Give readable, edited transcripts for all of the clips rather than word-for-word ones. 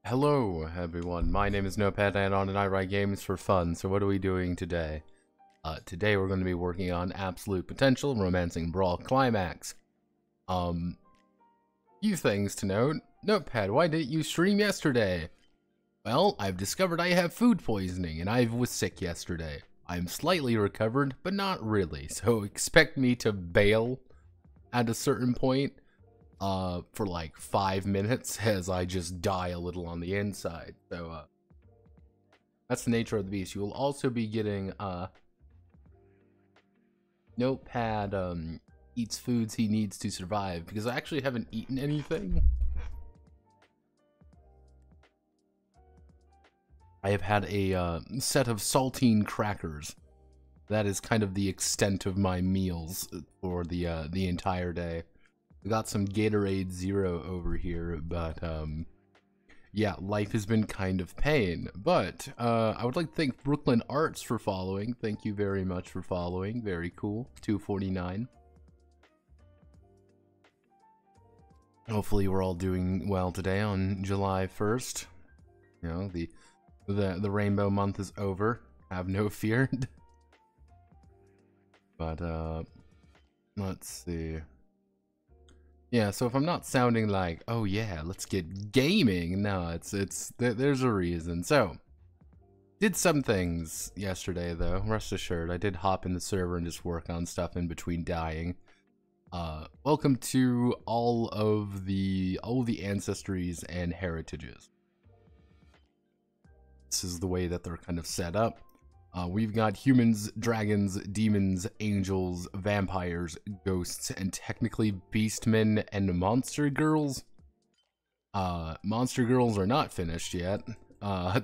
Hello everyone, my name is Notepad and I write games for fun. So what are we doing today? Today we're going to be working on Absolute Potential, Romancing Brawl Climax. Few things to note. Notepad, why didn't you stream yesterday? Well, I've discovered I have food poisoning and I was sick yesterday. I'm slightly recovered, but not really, so expect me to bail at a certain point. For like 5 minutes as I just die a little on the inside. So, that's the nature of the beast. You will also be getting, Notepad, eats foods he needs to survive, because I actually haven't eaten anything. I have had a, set of saltine crackers. That is kind of the extent of my meals for the entire day. We got some Gatorade Zero over here, but, yeah, life has been kind of pain. But, I would like to thank Brooklyn Arts for following. Thank you very much for following. Very cool. 249. Hopefully we're all doing well today on July 1st. You know, the rainbow month is over. Have no fear. But, let's see. Yeah, so if I'm not sounding like, oh yeah, let's get gaming, no, there's a reason. So, did some things yesterday though, rest assured. I did hop in the server and just work on stuff in between dying. Welcome to all of the ancestries and heritages. This is the way that they're kind of set up. We've got humans, dragons, demons, angels, vampires, ghosts, and technically beastmen and monster girls. Monster girls are not finished yet. I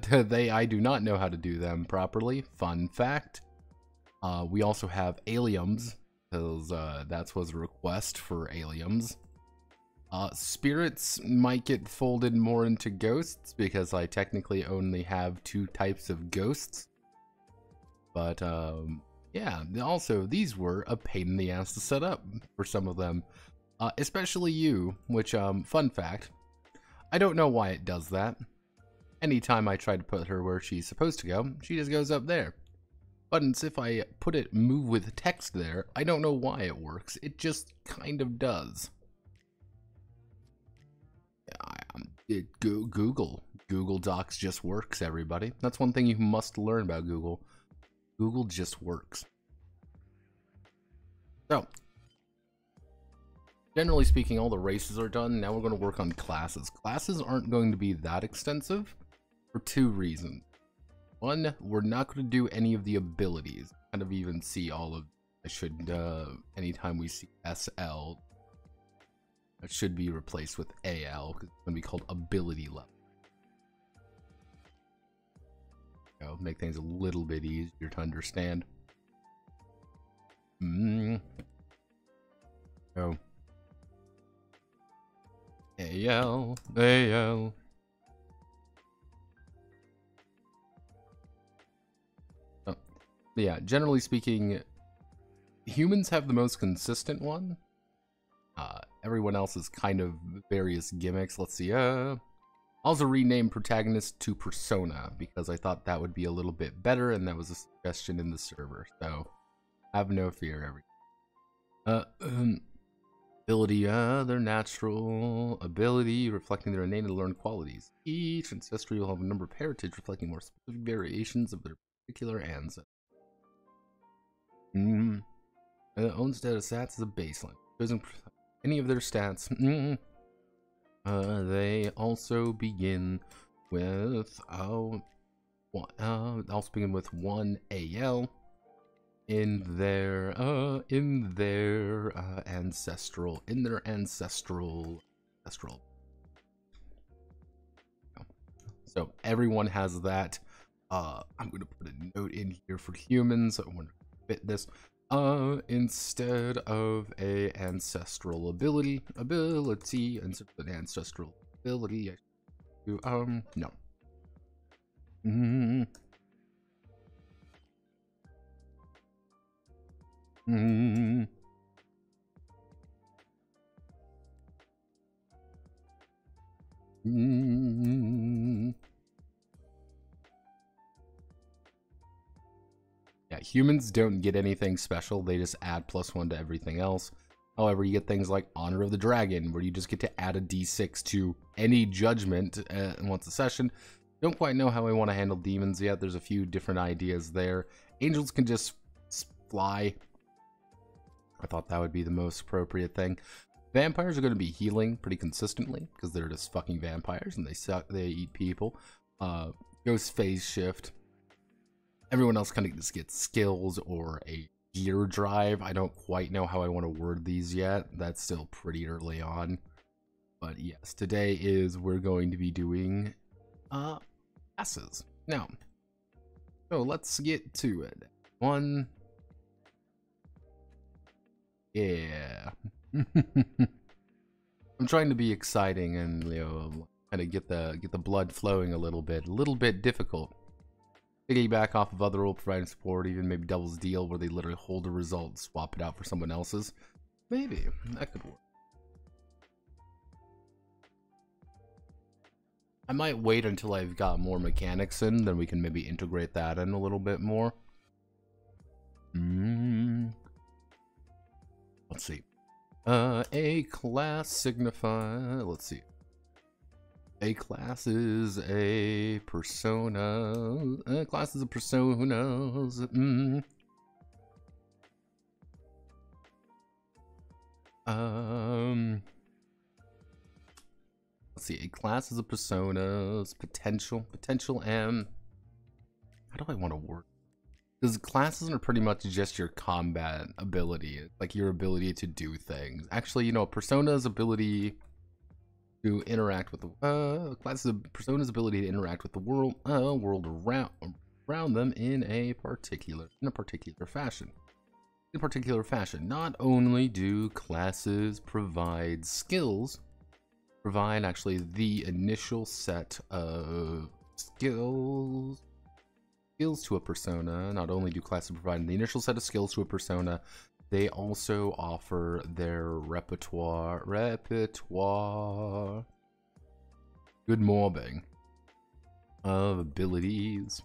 do not know how to do them properly. Fun fact. We also have aliens, because that was a request for aliens. Spirits might get folded more into ghosts because I technically only have 2 types of ghosts. But yeah, also these were a pain in the ass to set up for some of them. Especially you, which, fun fact, I don't know why it does that. Anytime I try to put her where she's supposed to go, she just goes up there. But if I put it move with text there, I don't know why it works. It just kind of does. Google Docs just works, everybody. That's one thing you must learn about Google. Google just works. So, generally speaking, all the races are done. Now we're going to work on classes. Classes aren't going to be that extensive for 2 reasons. One, we're not going to do any of the abilities. Kind of even see all of. I should anytime we see SL, it should be replaced with AL because it's going to be called ability level. Make things a little bit easier to understand. Oh. AL. Oh. Yeah, generally speaking, humans have the most consistent one. Everyone else is kind of various gimmicks. Let's see. Also renamed protagonist to persona because I thought that would be a little bit better, and that was a suggestion in the server. So have no fear, ability, their natural ability reflecting their innate and learned qualities. Each ancestry will have a number of heritage reflecting more specific variations of their particular ancestry. Own status stats is a baseline. Doesn't any of their stats. They also begin with also begin with 1 AL in their ancestral. So everyone has that. I'm gonna put a note in here for humans. I want to fit this. Instead of a ancestral ability, instead of an ancestral ability, I should do, no. Yeah, humans don't get anything special. They just add +1 to everything else. However, you get things like Honor of the Dragon, where you just get to add a d6 to any judgment once a session. Don't quite know how I want to handle demons yet. There's a few different ideas there. Angels can just fly. I thought that would be the most appropriate thing. Vampires are going to be healing pretty consistently because they're just fucking vampires and they suck. They eat people. Ghost phase shift. Everyone else kind of just gets skills or a gear drive. I don't quite know how I want to word these yet. That's still pretty early on. But yes, today we're going to be doing classes. Now, so let's get to it. One. Yeah. I'm trying to be exciting and, you know, kind of get the blood flowing a little bit difficult. Piggyback off of other role providing support, even maybe Devil's Deal, where they literally hold a result and swap it out for someone else's. Maybe that could work. I might wait until I've got more mechanics in, then we can maybe integrate that in a little bit more. Let's see. A class signify. Let's see. A class is a persona. A class is a personas. Let's see. A class is a personas. Potential M. How do I want to work? Because classes are pretty much just your combat ability, like your ability to do things. Actually, you know, persona's ability to interact with the persona's ability to interact with the world around them in a particular fashion. Not only do classes provide skills, provide actually the initial set of skills to a persona. Not only do classes provide the initial set of skills to a persona, they also offer their repertoire. Good mobbing of abilities.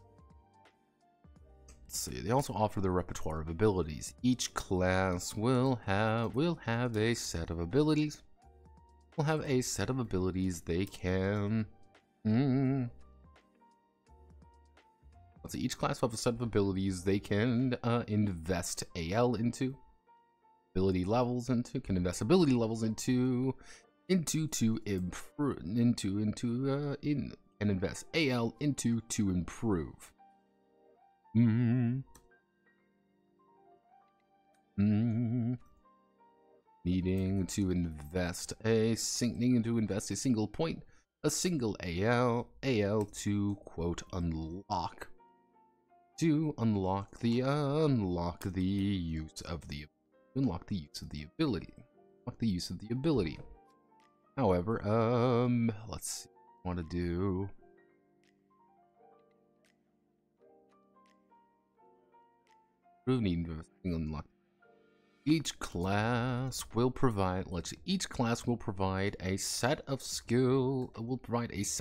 Let's see. They also offer their repertoire of abilities. Each class will have a set of abilities. Will have a set of abilities they can. Let's see. Each class will have a set of abilities they can invest AL into. Ability levels into. Can invest ability levels into to improve and invest AL into to improve. Needing to invest a single point, a single AL to quote unlock the use of the ability. However, let's see. I want to do. Unlock. Each class will provide. Each class will provide a set of skill. Each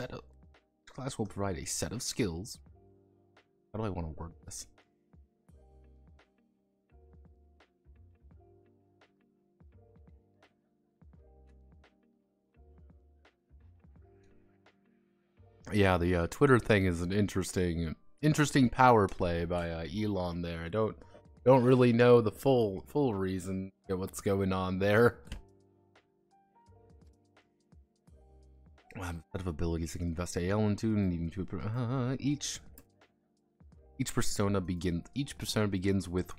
class will provide a set of skills. How do I want to word this? Yeah, the Twitter thing is an interesting power play by Elon there. I don't really know the full reason of what's going on there. Set of abilities that can invest AL into, needing to each persona begins with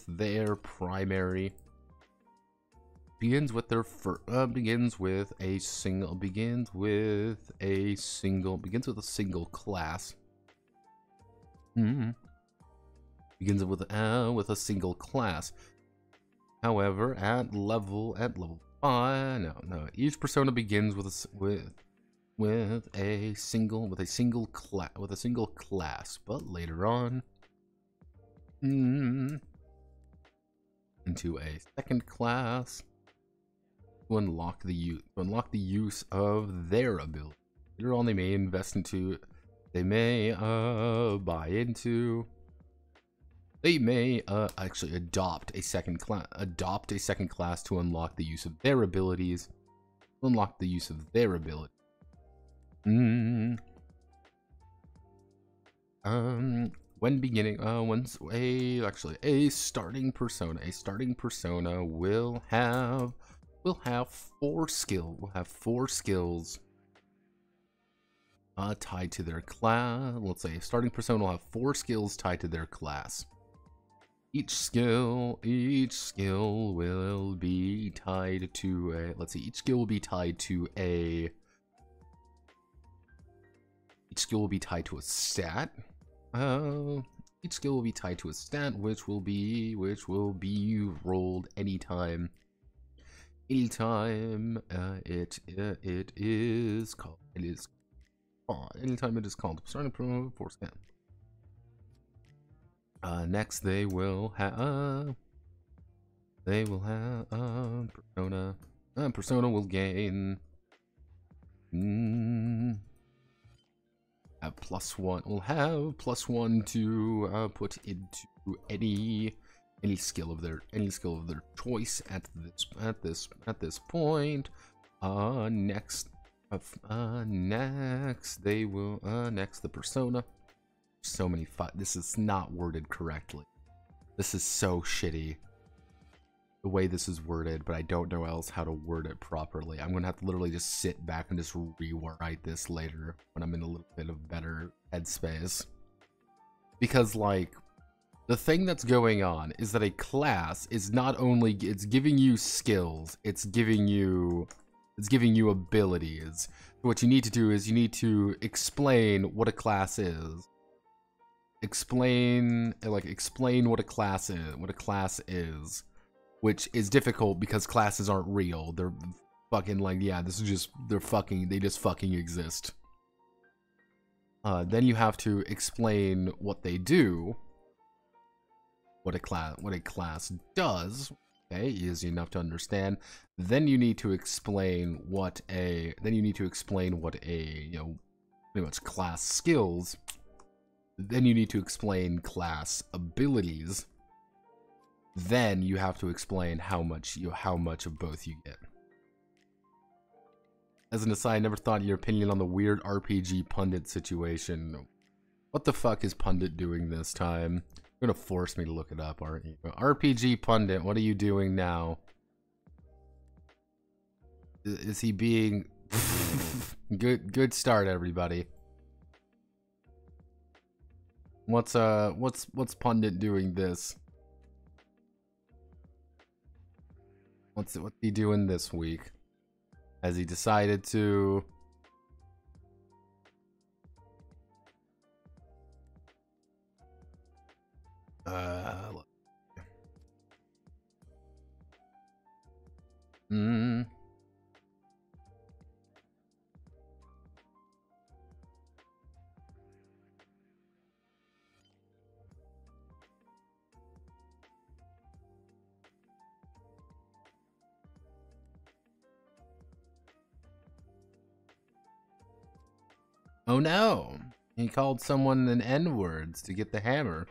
their primary. Begins with a single class. Begins with a single class. However, at level 5, each persona begins with a single class, but later on into a second class to unlock the use of their ability. Later on, they may invest into, they may buy into, they may actually adopt a second class to unlock the use of their abilities. When beginning, a starting persona will have 4 skills tied to their class. Let's say a starting persona will have 4 skills tied to their class. Each skill will be tied to a. Let's see. Each skill will be tied to a. Each skill will be tied to a stat. Each skill will be tied to a stat, which will be rolled anytime. Anytime it is called. Anytime it is called. Starting from 4 stat. Next, they will have persona. Persona will gain have +1. Will have +1 to put into any skill of their choice at this point. Next they will next the persona. So many this is not worded correctly. This is so shitty the way this is worded, but I don't know else how to word it properly. I'm gonna have to literally just sit back and just rewrite this later when I'm in a little bit of better headspace. Because like the thing that's going on is that a class is not only it's giving you skills, it's giving you abilities. So what you need to do is you need to explain what a class is. Explain what a class is, which is difficult because classes aren't real. fucking like, yeah, this is just, they just fucking exist. Then you have to explain what they do, what a class does. Okay, easy enough to understand. Then you need to explain what a, you know, pretty much class skills. Then you need to explain class abilities. Then you have to explain how much of both you get. As an aside, I never thought your opinion on the weird RPG pundit situation. What the fuck is pundit doing this time? You're gonna force me to look it up, aren't you? RPG pundit, what are you doing now? Is he being good start, everybody. What's pundit doing this? What's he doing this week? Has he decided to Oh no! He called someone an N-words to get the hammer.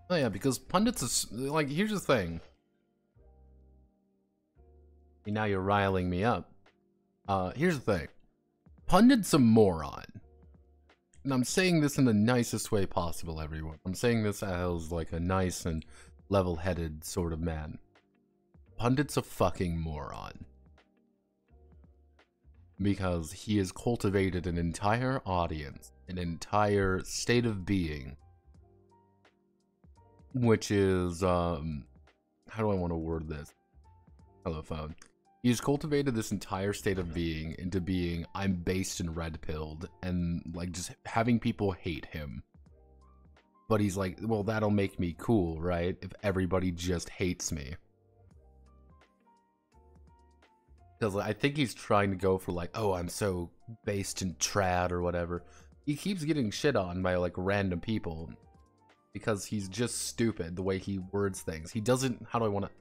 Oh yeah, because pundits are, like, here's the thing. Now you're riling me up. Here's the thing. Pundit's a moron. And I'm saying this in the nicest way possible, everyone. I'm saying this as, like, a nice and level-headed sort of man. Pundit's a fucking moron. Because he has cultivated an entire audience, an entire state of being, which is, how do I want to word this? Hello, phone. He's cultivated this entire state of being into being, I'm based and red-pilled, and, like, just having people hate him. But he's like, well, that'll make me cool, right? If everybody just hates me. Because I think he's trying to go for like, oh, I'm so based in trad or whatever. He keeps getting shit on by like random people. Because he's just stupid the way he words things. He doesn't, how do I want to...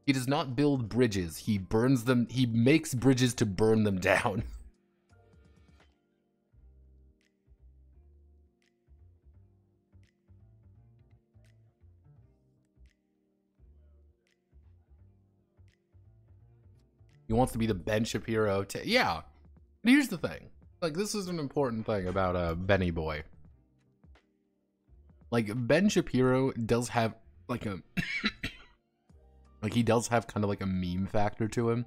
He does not build bridges. He burns them, he makes bridges to burn them down. He wants to be the Ben Shapiro. Yeah. But here's the thing. Like, this is an important thing about Benny Boy. Like, Ben Shapiro does have, like, a... like, he does have kind of, like, a meme factor to him.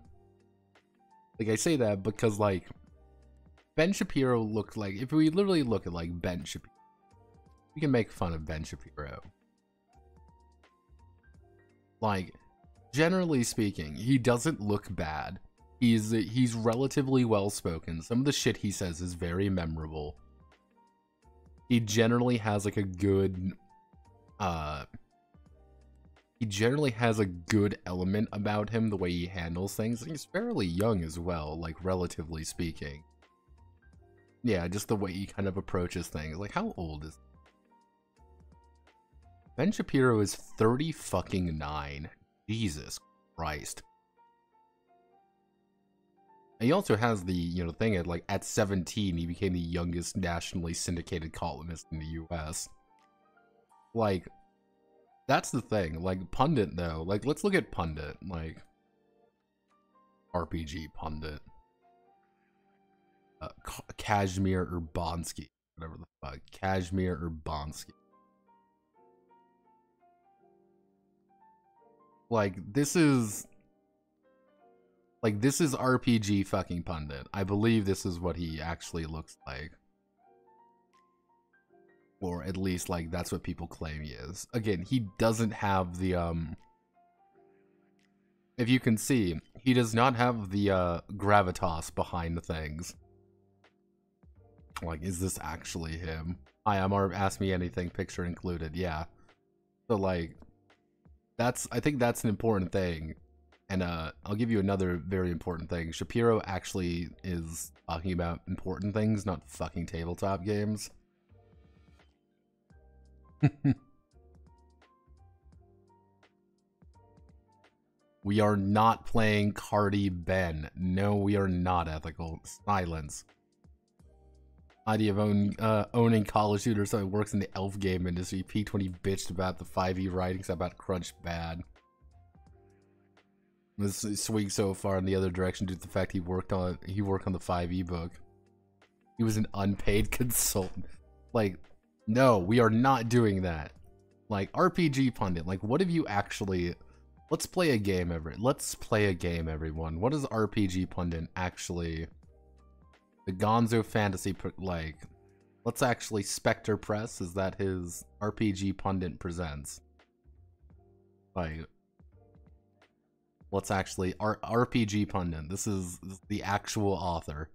Like, I say that because, like, Ben Shapiro looked like... If we literally look at, like, Ben Shapiro, we can make fun of Ben Shapiro. Like... Generally speaking, he doesn't look bad. He's relatively well-spoken. Some of the shit he says is very memorable. He generally has like a good he generally has a good element about him, the way he handles things. He's fairly young as well, like relatively speaking. Yeah, just the way he kind of approaches things. Like, how old is Ben Shapiro? Is 30-fucking-9. Jesus Christ. And he also has the, you know, thing at, like, at 17, he became the youngest nationally syndicated columnist in the US. Like, that's the thing. Like, Pundit, though. Like, let's look at Pundit. Like, RPG Pundit. Kazimir Urbanski. Whatever the fuck. Kazimir Urbanski. Like, this is RPG fucking Pundit. I believe this is what he actually looks like. Or at least, like, that's what people claim he is. Again, he doesn't have the, if you can see, he does not have the, gravitas behind the things. Like, is this actually him? Hi, I'm Ask Me Anything, picture included, yeah. So, like... I think that's an important thing. And I'll give you another very important thing. Shapiro actually is talking about important things, not fucking tabletop games. We are not playing Cardi Ben. No, we are not ethical. Silence. Idea of owning college shooters so it works in the elf game industry. P20 bitched about the 5e writings about Crunch bad. This swing so far in the other direction due to the fact he worked on the 5e book. He was an unpaid consultant. Like, no, we are not doing that. Like, RPG pundit, like, what have you actually... Let's play a game, everyone. What is RPG pundit actually... The Gonzo Fantasy, like... Let's actually... Spectre Press, is that his RPG pundit presents? Like... Let's actually... RPG pundit. This is the actual author.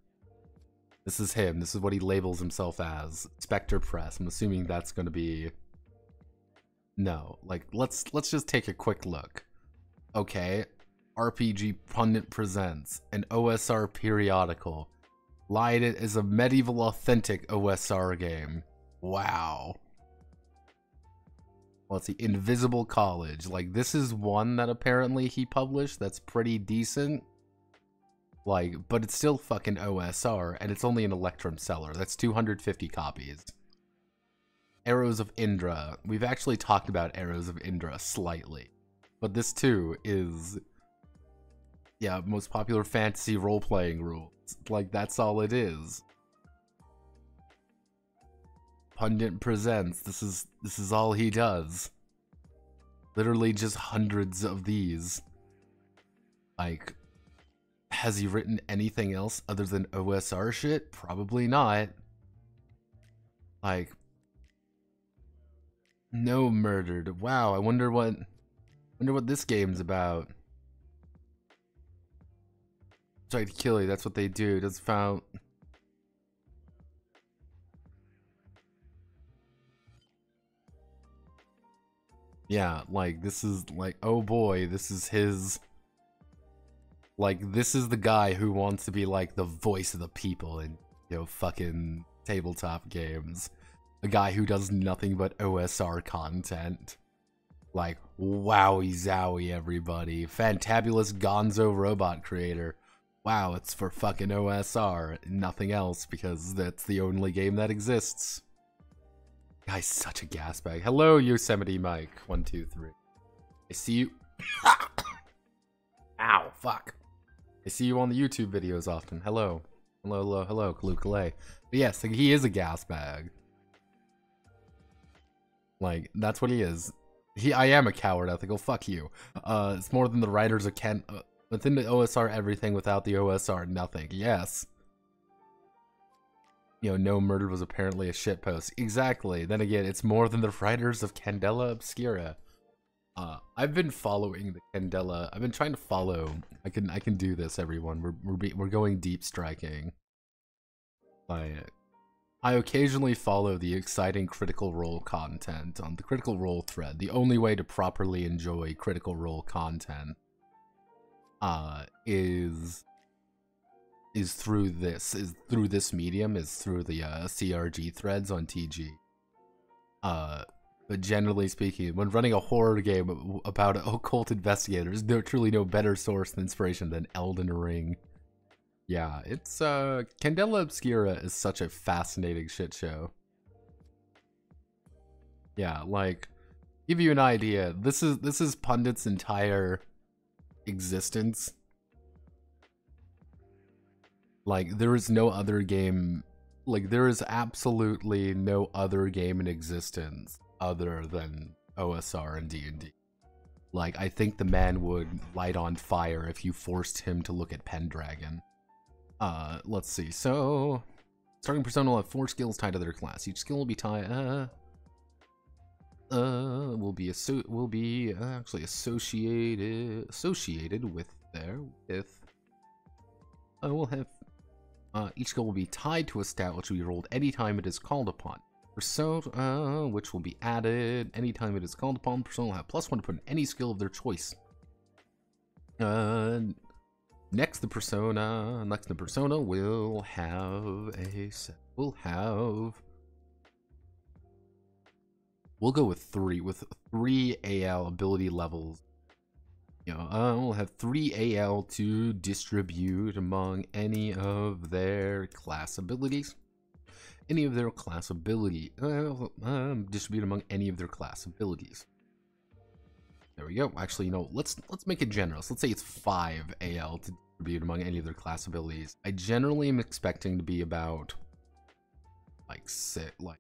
This is him. This is what he labels himself as. Spectre Press. I'm assuming that's gonna be... No. Like, let's just take a quick look. Okay. RPG Pundit presents an OSR periodical. Lied it is a medieval authentic OSR game. Wow. Let's see. Invisible College. Like, this is one that apparently he published that's pretty decent. Like, but it's still fucking OSR, and it's only an Electrum seller. That's 250 copies. Arrows of Indra. We've actually talked about Arrows of Indra slightly. But this, too, is... Yeah, most popular fantasy role-playing rules. Like, that's all it is. Pundit presents. This is all he does. Literally just hundreds of these. Like, has he written anything else other than OSR shit? Probably not. Like, no murdered. Wow, I wonder what this game's about. Try to kill you, that's what they do. That's found. Yeah, like, this is, like, oh boy, this is his... Like, this is the guy who wants to be, like, the voice of the people in, you know, fucking tabletop games. A guy who does nothing but OSR content. Like, wowie zowie, everybody. Fantabulous Gonzo robot creator. Wow, it's for fucking OSR. Nothing else, because that's the only game that exists. Guy's such a gas bag. Hello, Yosemite Mike. 1, 2, 3. I see you. Ow, fuck. I see you on the YouTube videos often. Hello. Hello, hello, hello, Kalukale. But yes, he is a gas bag. Like, that's what he is. I am a coward, ethical. Fuck you. It's more than the writers of Ken. Within the OSR, everything. Without the OSR, nothing. Yes. You know, no murder was apparently a shitpost. Exactly. Then again, it's more than the writers of Candela Obscura. I've been following the Candela. I've been trying to follow. I can do this, everyone. We're going deep striking. I occasionally follow the exciting Critical Role content on the Critical Role thread. The only way to properly enjoy Critical Role content is through this medium, is through the CRG threads on TG. But generally speaking, when running a horror game about occult investigators, there's truly no better source of inspiration than Elden Ring. Yeah, it's Candela Obscura is such a fascinating shit show. Yeah, like, give you an idea, this is Pundit's entire existence. Like, there is no other game, like, there is absolutely no other game in existence other than OSR and D&D. Like, I think the man would light on fire if you forced him to look at Pendragon. Let's see. So, starting persona will have 4 skills tied to their class. Each skill will be tied. Will be actually associated with we'll have each skill will be tied to a stat which will be rolled anytime it is called upon. Persona, which will be added anytime it is called upon. Persona will have +1 to put in any skill of their choice. Next to persona will have a set. We'll go with 3 AL ability levels. You know, we'll have 3 AL to distribute among any of their class abilities. Distribute among any of their class abilities. There we go. Actually, you know, let's make it generous. Let's say it's 5 AL to distribute among any of their class abilities. I generally am expecting to be about like 6, like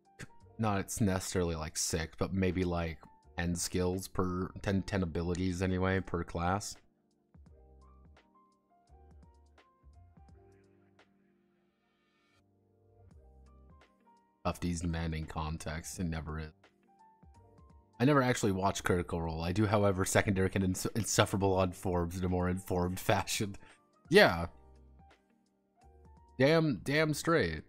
not it's necessarily like 6, but maybe like 10 skills per 10 abilities anyway per class. Tufty's demanding context, it never is. I never actually watched Critical Role. I do, however, secondary and insufferable on Forbes in a more informed fashion. Yeah. Damn straight.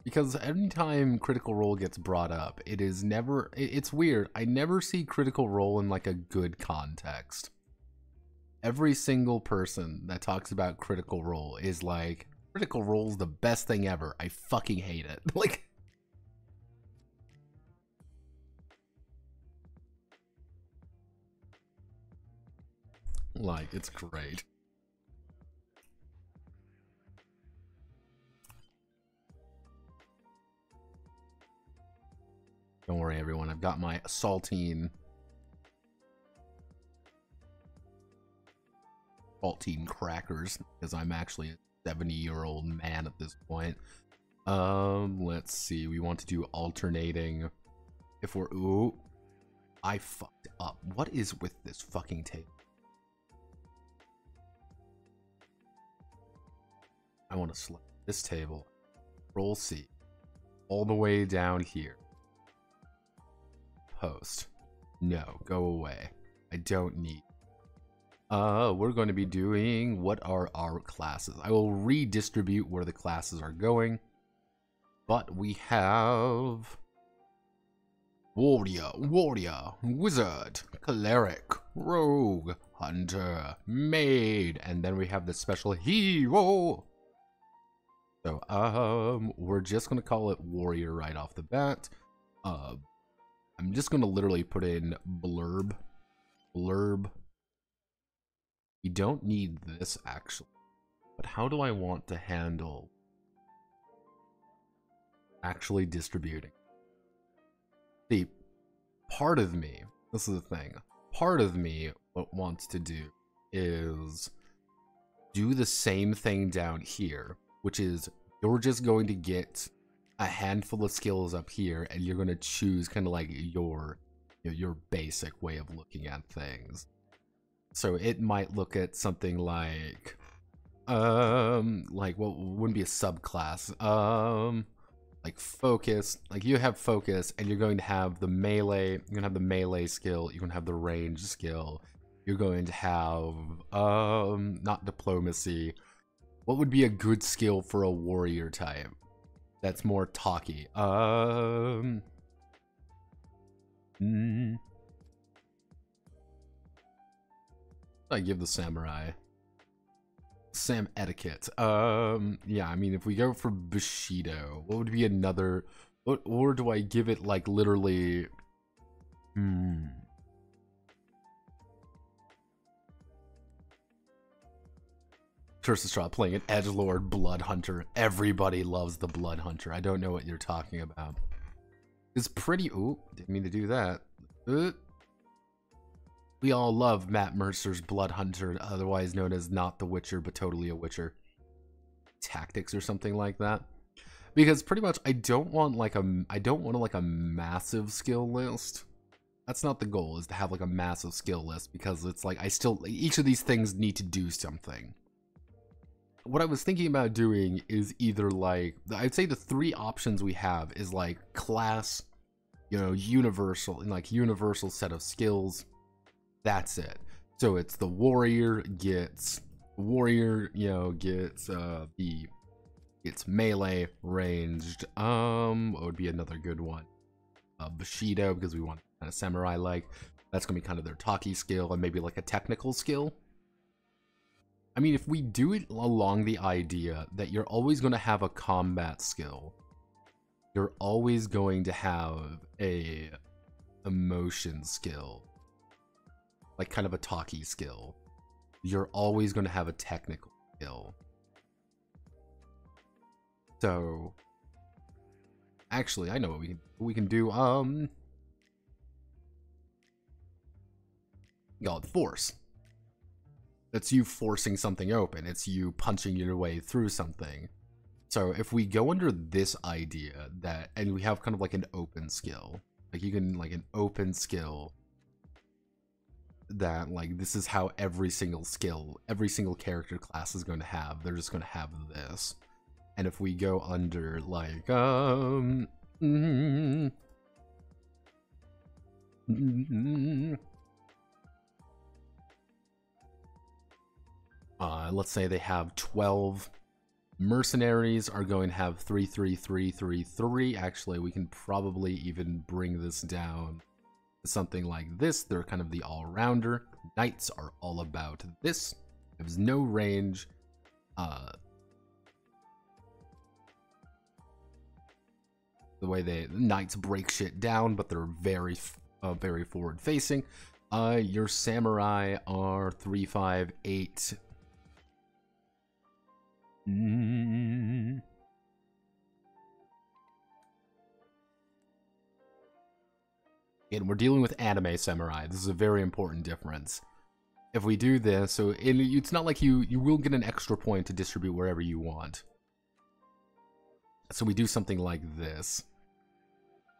Because anytime Critical Role gets brought up, it is never, it's weird. I never see Critical Role in like a good context. Every single person that talks about Critical Role is like, Critical Role's the best thing ever. I fucking hate it. Like, it's great. Don't worry, everyone. I've got my saltine crackers because I'm actually a 70-year-old man at this point. Let's see. We want to do alternating. If we're I fucked up. What is with this fucking table? I want to select this table. Roll C. All the way down here. Post. No, go away. I don't need. We're going to be doing what are our classes. I will redistribute where the classes are going. But we have warrior, wizard, cleric, rogue, hunter, maid, and then we have the special hero. So, we're just gonna call it warrior right off the bat. I'm just gonna literally put in blurb. We don't need this actually, but how do I want to handle actually distributing? See, part of me, this is the thing, part of me what wants to do is do the same thing down here, which is you're just going to get a handful of skills up here and you're going to choose kind of like your basic way of looking at things. So it might look at something like what wouldn't be a subclass, like focus. Like you have focus and you're going to have the melee, you're gonna have the melee skill, you're gonna have the range skill, you're going to have not diplomacy. What would be a good skill for a warrior type that's more talky? I give the samurai Sam etiquette. Yeah, I mean, if we go for Bushido, what would be another? Or do I give it like literally? Curse Straw playing an edgelord blood hunter. Everybody loves the blood hunter. I don't know what you're talking about. It's pretty. Ooh, didn't mean to do that. We all love Matt Mercer's Blood Hunter, otherwise known as not the Witcher, but totally a Witcher. Tactics or something like that. Because pretty much I don't want like a massive skill list. That's not the goal, is to have like a massive skill list, because it's like each of these things need to do something. What I was thinking about doing is either like, I'd say the 3 options we have is like class, universal, and like universal set of skills. That's it. So it's the warrior gets the It's melee, ranged. What would be another good one? Bushido, because we want kind of samurai-like. That's gonna be kind of their talkie skill, and maybe like a technical skill. I mean, if we do it along the idea that you're always going to have a combat skill, you're always going to have a emotion skill, like kind of a talkie skill. You're always going to have a technical skill. So, actually, I know what we can do. Call it force. That's you forcing something open. It's you punching your way through something. So if we go under this idea that, and we have kind of like an open skill, like you can like an open skill that like this is how every single skill, every single character class is going to have. They're just going to have this. And if we go under like let's say they have 12 mercenaries are going to have 3, 3, 3, 3, 3. Actually, we can probably even bring this down to something like this. They're kind of the all-rounder. Knights are all about this. There's no range. The way the knights break shit down, but they're very forward-facing. Your samurai are 3, 5, 8. Again, we're dealing with anime samurai. This is a very important difference. If we do this, so it's not like you will get an extra point to distribute wherever you want. So we do something like this.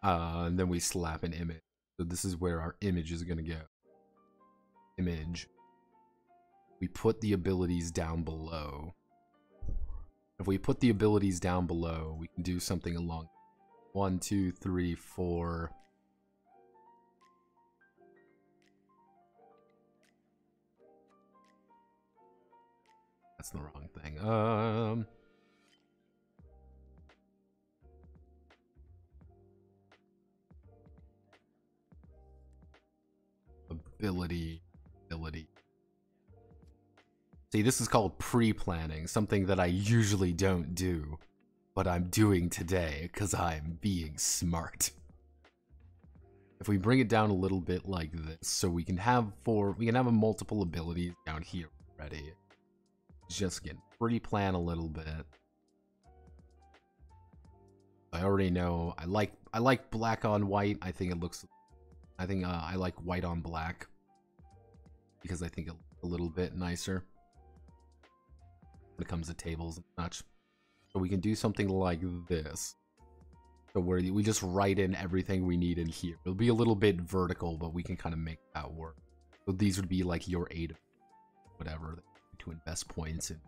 And then we slap an image. So this is where our image is going to go. Image. We put the abilities down below. If we put the abilities down below, we can do something along 1, 2, 3, 4. That's the wrong thing. Ability. See, this is called pre-planning, something that I usually don't do, but I'm doing today because I'm being smart. If we bring it down a little bit like this, so we can have a multiple abilities down here already. Just get pre-plan a little bit. I already know I like black on white. I think I like white on black because I think it looks a little bit nicer when it comes to tables and such. So we can do something like this. So where we just write in everything we need in here. It'll be a little bit vertical, but we can kind of make that work. So these would be like your 8, whatever, to invest points in.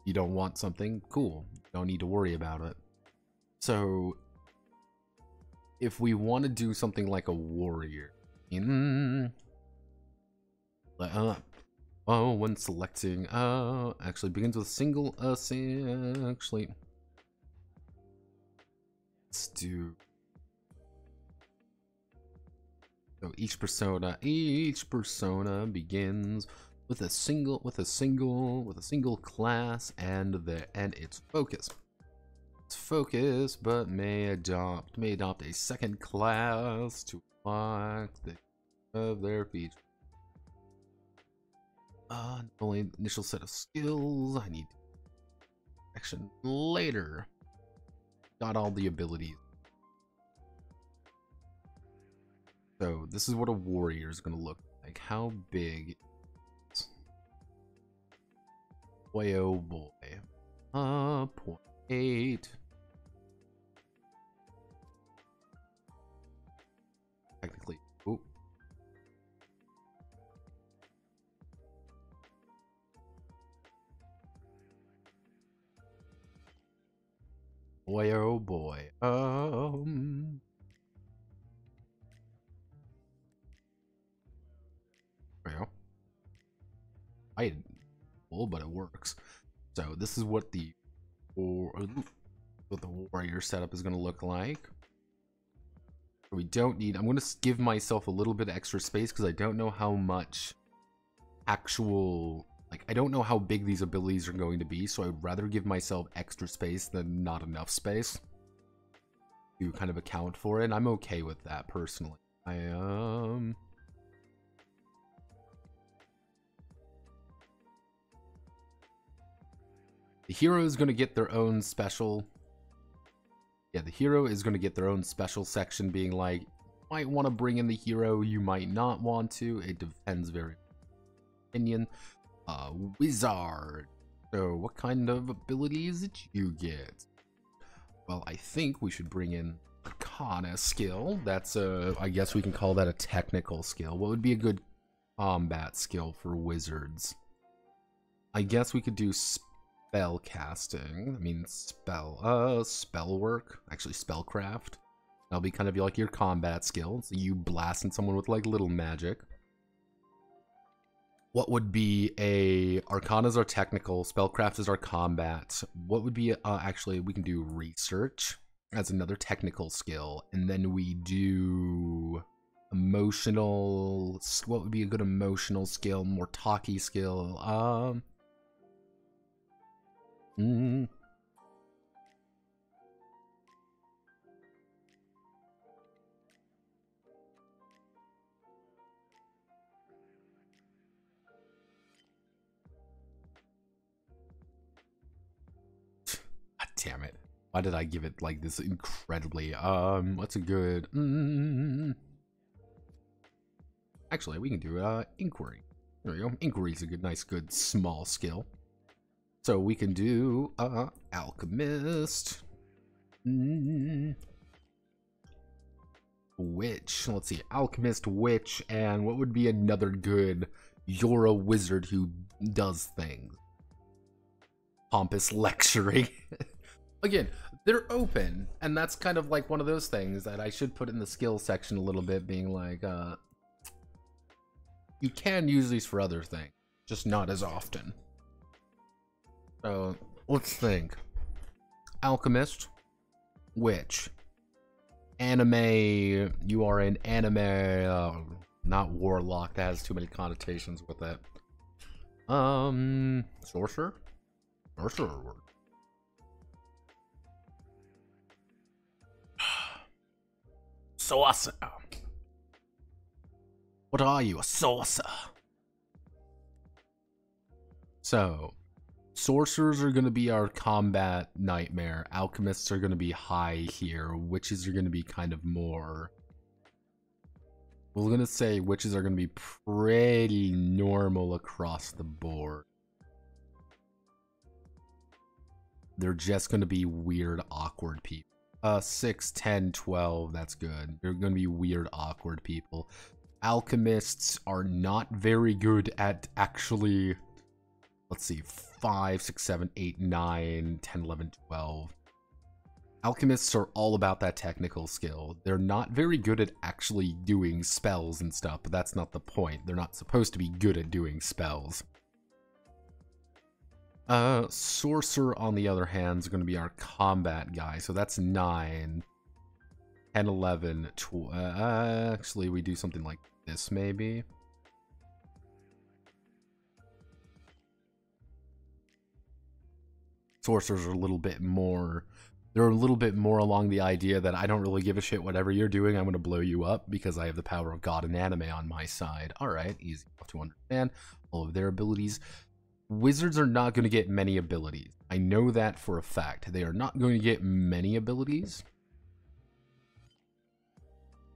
You don't want something? Cool. Don't need to worry about it. So if we want to do something like a warrior, when selecting, actually begins with a single, actually, let's do, so each persona begins with a single class and its focus. It's focus, but may adopt a second class to unlock of their features. Only initial set of skills. I need action later. Got all the abilities. So this is what a warrior is going to look like. How big? Boy, oh boy. 0.8. Technically. Ooh. Boy, oh boy. There we go. I didn't full, but it works. So this is what the or what the warrior setup is going to look like. We don't need, I'm going to give myself a little bit of extra space because I don't know how much actual, like, I don't know how big these abilities are going to be, so I'd rather give myself extra space than not enough space to kind of account for it, and I'm okay with that personally. The hero is going to get their own special. Yeah, the hero is going to get their own special section being like, you might want to bring in the hero, you might not want to. It depends very opinion. Wizard. So what kind of abilities did you get? Well, I think we should bring in Arcana skill. That's I guess we can call that a technical skill. What would be a good combat skill for wizards? I guess we could do spell casting. I mean spell work. Actually spellcraft. That'll be kind of like your combat skill. So you blasting someone with like little magic. What would be a Arcana's our technical, spellcraft is our combat. What would be actually we can do research as another technical skill, and then we do emotional. What would be a good emotional skill? More talky skill. Damn it. Why did I give it like this incredibly? What's a good... Actually, we can do inquiry. There we go. Inquiry is a good, nice, good, small skill. So we can do alchemist. Witch. Let's see. Alchemist, witch, and what would be another good... You're a wizard who does things. Pompous lecturing. Again, they're open, and that's kind of like one of those things that I should put in the skill section a little bit, being like, you can use these for other things, just not as often. So, let's think. Alchemist, witch, anime, you are an anime, not warlock, that has too many connotations with that. Sorcerer? Sorcerer word. Sorcerer. What are you? A sorcerer. So, sorcerers are going to be our combat nightmare. Alchemists are going to be high here. Witches are going to be kind of more... We're going to say witches are going to be pretty normal across the board. They're just going to be weird, awkward people. 6, 10, 12, that's good. They're going to be weird, awkward people. Alchemists are not very good at actually, let's see, 5, 6, 7, 8, 9, 10, 11, 12. Alchemists are all about that technical skill. They're not very good at actually doing spells and stuff, but that's not the point. They're not supposed to be good at doing spells. Sorcerer, on the other hand, is going to be our combat guy. So that's 9, 10, 11, 12. Actually, we do something like this, maybe. Sorcerers are a little bit more... They're a little bit more along the idea that I don't really give a shit whatever you're doing. I'm going to blow you up because I have the power of God and anime on my side. Alright, easy enough to understand all of their abilities. Wizards are not going to get many abilities. I know that for a fact. They are not going to get many abilities.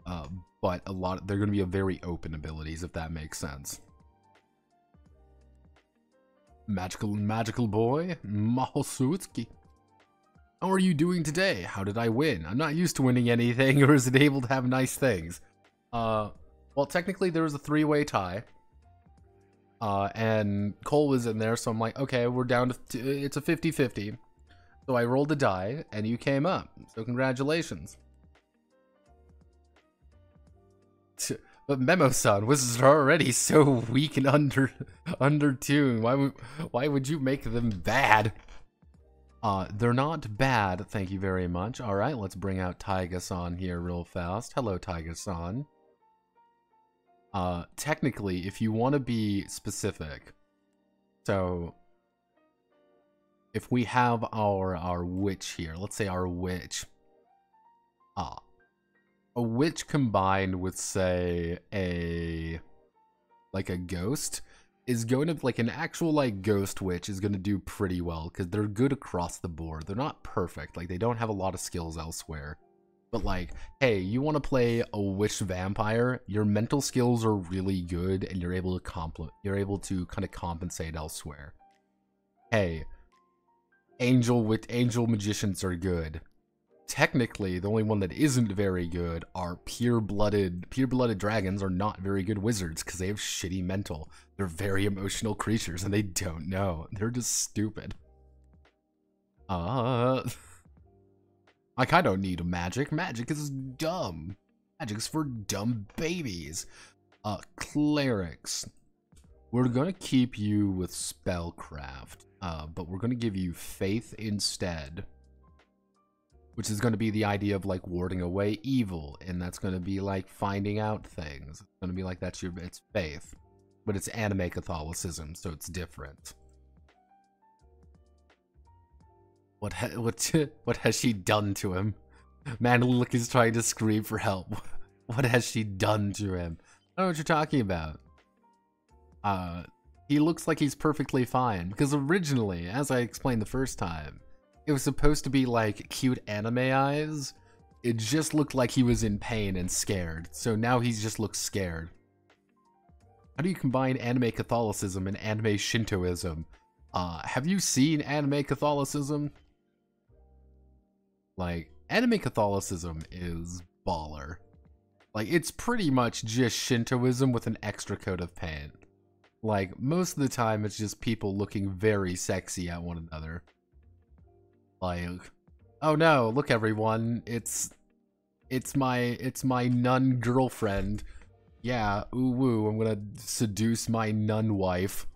But a lot, they're going to be a very open abilities, if that makes sense. Magical boy, Mahosutsuki. How are you doing today? How did I win? I'm not used to winning anything, or is it able to have nice things? Well, technically there was a 3-way tie. And Cole was in there, so I'm like, okay, we're down to, it's a 50-50. So I rolled a die, and you came up. So congratulations. But Memo-san, wizards are already so weak and undertuned. Why would you make them bad? They're not bad, thank you very much. Alright, let's bring out Taiga-san here real fast. Hello, Taiga-san. Technically, if you want to be specific, so if we have our witch here, let's say our witch, a witch combined with, say, a ghost is going to, like, an actual, like, ghost witch is going to do pretty well, because they're good across the board. They're not perfect, like, they don't have a lot of skills elsewhere. But, like, hey, you want to play a witch vampire, your mental skills are really good, and you're able to kind of compensate elsewhere. Hey, angel magicians are good. Technically, the only one that isn't very good are pure-blooded dragons are not very good wizards because they have shitty mental. They're very emotional creatures and they don't know. They're just stupid. Like, I don't need magic. Magic is dumb. Magic's for dumb babies. Clerics. We're gonna keep you with spellcraft, but we're gonna give you faith instead. Which is going to be the idea of, like, warding away evil, and that's going to be, like, finding out things. It's going to be like, it's faith. But it's anime Catholicism, so it's different. What has she done to him? Mandalik is trying to scream for help. What has she done to him? I don't know what you're talking about. He looks like he's perfectly fine, because originally, as I explained the first time, it was supposed to be like cute anime eyes. It just looked like he was in pain and scared. So now he just looks scared. How do you combine anime Catholicism and anime Shintoism? Have you seen anime Catholicism? Like, anime Catholicism is baller. Like, it's pretty much just Shintoism with an extra coat of paint. Like, most of the time it's just people looking very sexy at one another. Like, oh no, look everyone, it's my nun girlfriend. Yeah, ooh woo, I'm gonna seduce my nun wife.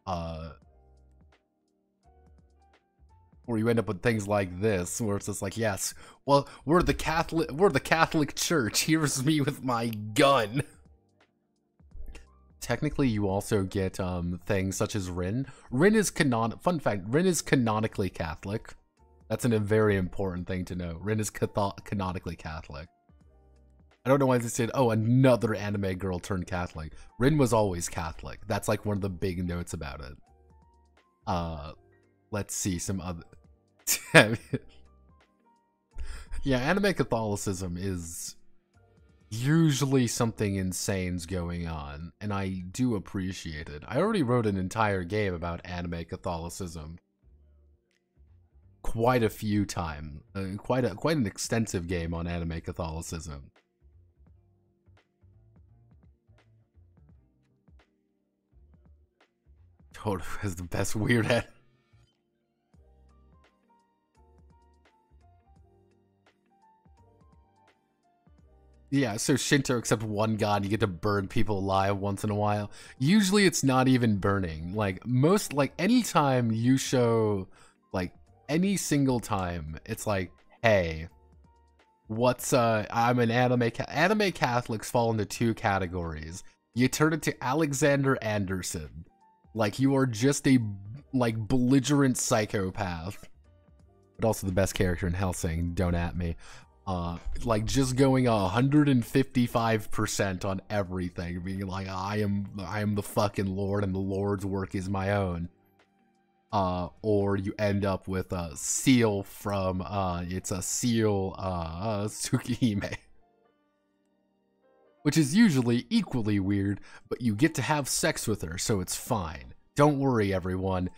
Or you end up with things like this, where it's just like, yes, well, we're the Catholic Church, here's me with my gun. Technically, you also get things such as Rin. Rin is fun fact, Rin is canonically Catholic. That's a very important thing to know. Rin is canonically Catholic. I don't know why they said, oh, another anime girl turned Catholic. Rin was always Catholic. That's like one of the big notes about it. Let's see some other... Yeah, anime Catholicism is... usually something insane's going on, and I do appreciate it. I already wrote an entire game about anime Catholicism quite a few times. Quite an extensive game on anime Catholicism. Toad has the best weird head. Yeah, so Shinto, except one god, you get to burn people alive once in a while. Usually it's not even burning. Like, anytime you show, like, any single time, it's like, hey, I'm an anime Catholics fall into two categories. You turn it to Alexander Anderson. Like, you are just a, like, belligerent psychopath. But also the best character in Hellsing, don't at me. Like, just going 155% on everything, being like, I am the fucking Lord and the Lord's work is my own. Or you end up with a seal from, it's a seal, Tsukihime. Which is usually equally weird, but you get to have sex with her, so it's fine. Don't worry, everyone.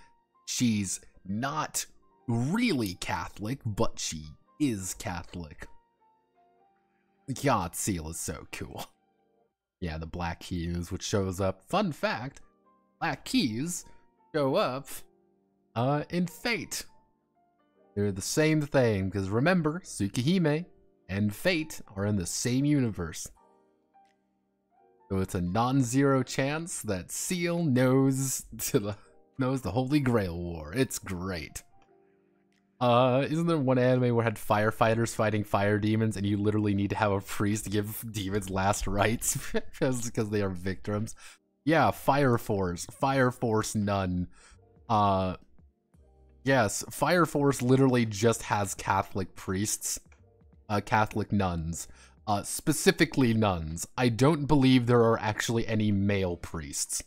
She's not really Catholic, but she is Catholic. God, seal is so cool. Yeah, the black keys, which shows up. Fun fact, black keys show up in Fate. They're the same thing, because remember, Tsukihime and Fate are in the same universe. So it's a non-zero chance that Seal knows to the... knows the Holy Grail War. It's great. Isn't there one anime where it had firefighters fighting fire demons and you literally need to have a priest to give demons last rites because they are victims? Yeah, Fire Force Nun. Yes, Fire Force literally just has Catholic priests, Catholic nuns, specifically nuns. I don't believe there are actually any male priests.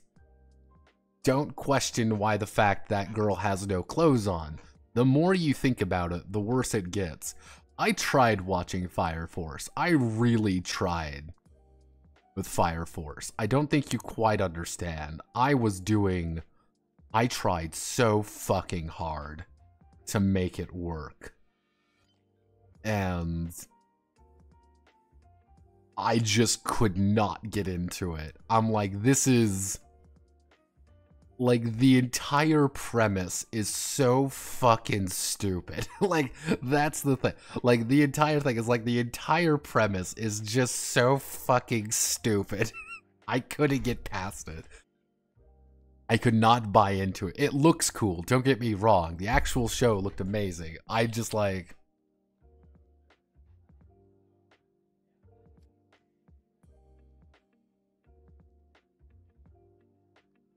Don't question why the fact that girl has no clothes on. The more you think about it, the worse it gets. I tried watching Fire Force. I really tried with Fire Force. I don't think you quite understand. I tried so fucking hard to make it work. And I just could not get into it. I'm like, this is... Like, the entire premise is so fucking stupid. Like, that's the thing. Like, the entire thing is like, the entire premise is just so fucking stupid. I couldn't get past it. I could not buy into it. It looks cool, don't get me wrong. The actual show looked amazing. I just like...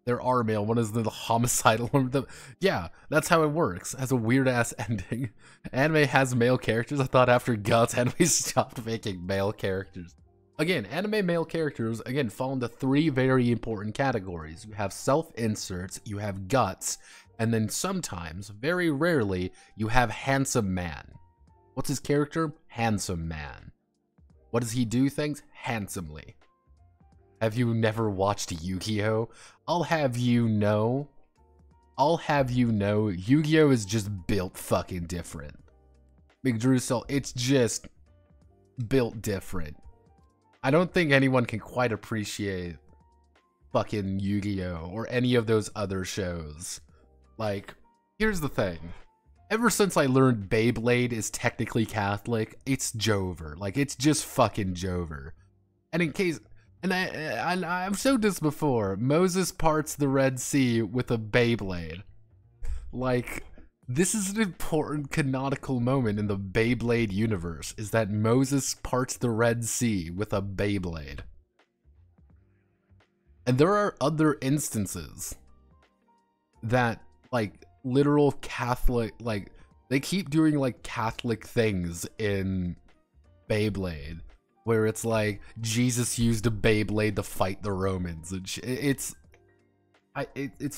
There are male. One is the homicidal one. Yeah, that's how it works. It has a weird ass ending. Anime has male characters. I thought after Guts, anime stopped making male characters. Again, anime male characters, again, fall into three very important categories. You have self-inserts, you have guts, and then sometimes, very rarely, you have handsome man. What's his character? Handsome man. What does he do things? Handsomely. Have you never watched Yu-Gi-Oh? I'll have you know, Yu-Gi-Oh is just built fucking different. McDrewsell, it's just built different. I don't think anyone can quite appreciate fucking Yu-Gi-Oh or any of those other shows. Like, here's the thing. Ever since I learned Beyblade is technically Catholic, it's Jover. Like, it's just fucking Jover. And in case... And I've showed this before. Moses parts the Red Sea with a Beyblade. Like, this is an important canonical moment in the Beyblade universe, is that Moses parts the Red Sea with a Beyblade. And there are other instances that, like, literal Catholic, like, they keep doing, like, Catholic things in Beyblade. Where it's like, Jesus used a Beyblade to fight the Romans. And it's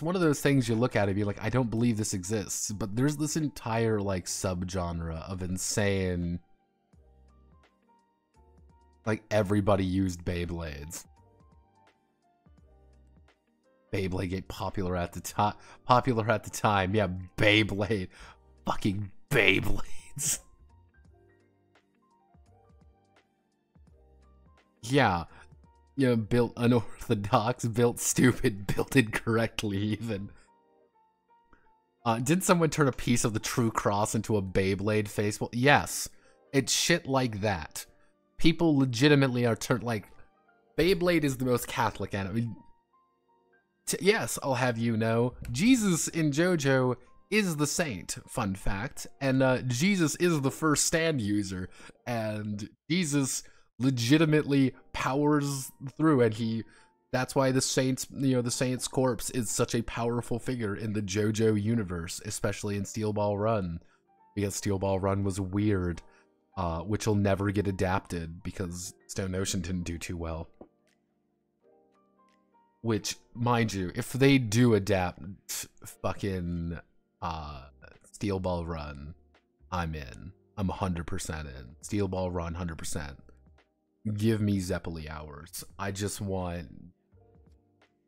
one of those things you look at and be like, I don't believe this exists. But there's this entire, like, subgenre of insane... Like, everybody used Beyblades. Beyblade get popular at the time. Yeah, Beyblade. Fucking Beyblades. Yeah, you know, built unorthodox, built stupid, built incorrectly even. Did someone turn a piece of the True Cross into a Beyblade face? Well, yes. It's shit like that. People legitimately are like, Beyblade is the most Catholic anime. Yes, I'll have you know, Jesus in JoJo is the saint, fun fact, and Jesus is the first stand user, and Jesus legitimately powers through, and that's why the saint's corpse is such a powerful figure in the JoJo universe, especially in Steel Ball Run, because Steel Ball Run was weird, which will never get adapted because Stone Ocean didn't do too well. Which, mind you, if they do adapt fucking Steel Ball Run, I'm in. I'm 100% in. Steel Ball Run, 100%. Give me Zeppeli hours. I just want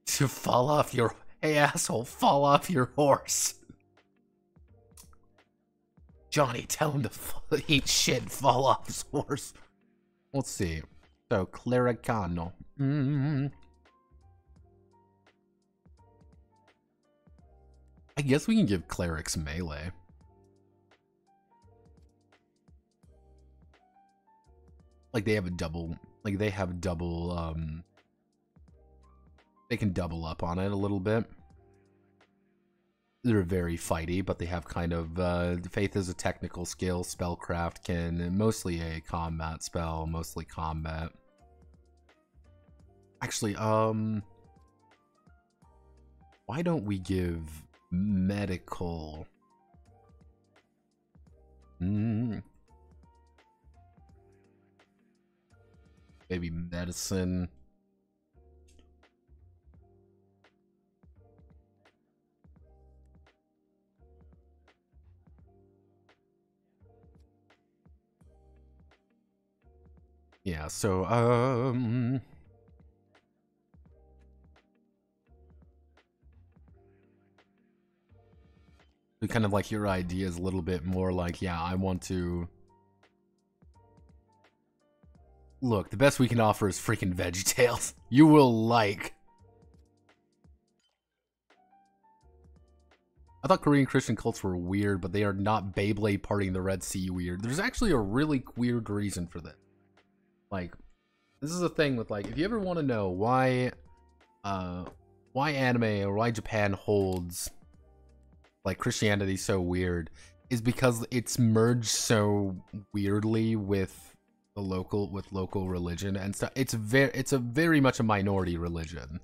to fall off your... Hey, asshole, fall off your horse. Johnny, tell him to eat shit and fall off his horse. Let's see. So, Clericano. I guess we can give clerics melee. Like they have a double, like they have double, they can double up on it a little bit. they're very fighty, but they have kind of faith is a technical skill. Spellcraft can mostly a combat spell, mostly combat. Actually, why don't we give medical? Maybe medicine. Yeah, so kind of like your idea is a little bit more like, yeah, I want to look, the best we can offer is freaking VeggieTales. You will like. I thought Korean Christian cults were weird, but they are not Beyblade parting the Red Sea weird. There's actually a really weird reason for this. Like, this is a thing with, like, if you ever want to know why anime or why Japan holds, like, Christianity so weird, is because it's merged so weirdly with the local religion and stuff. It's a very much a minority religion.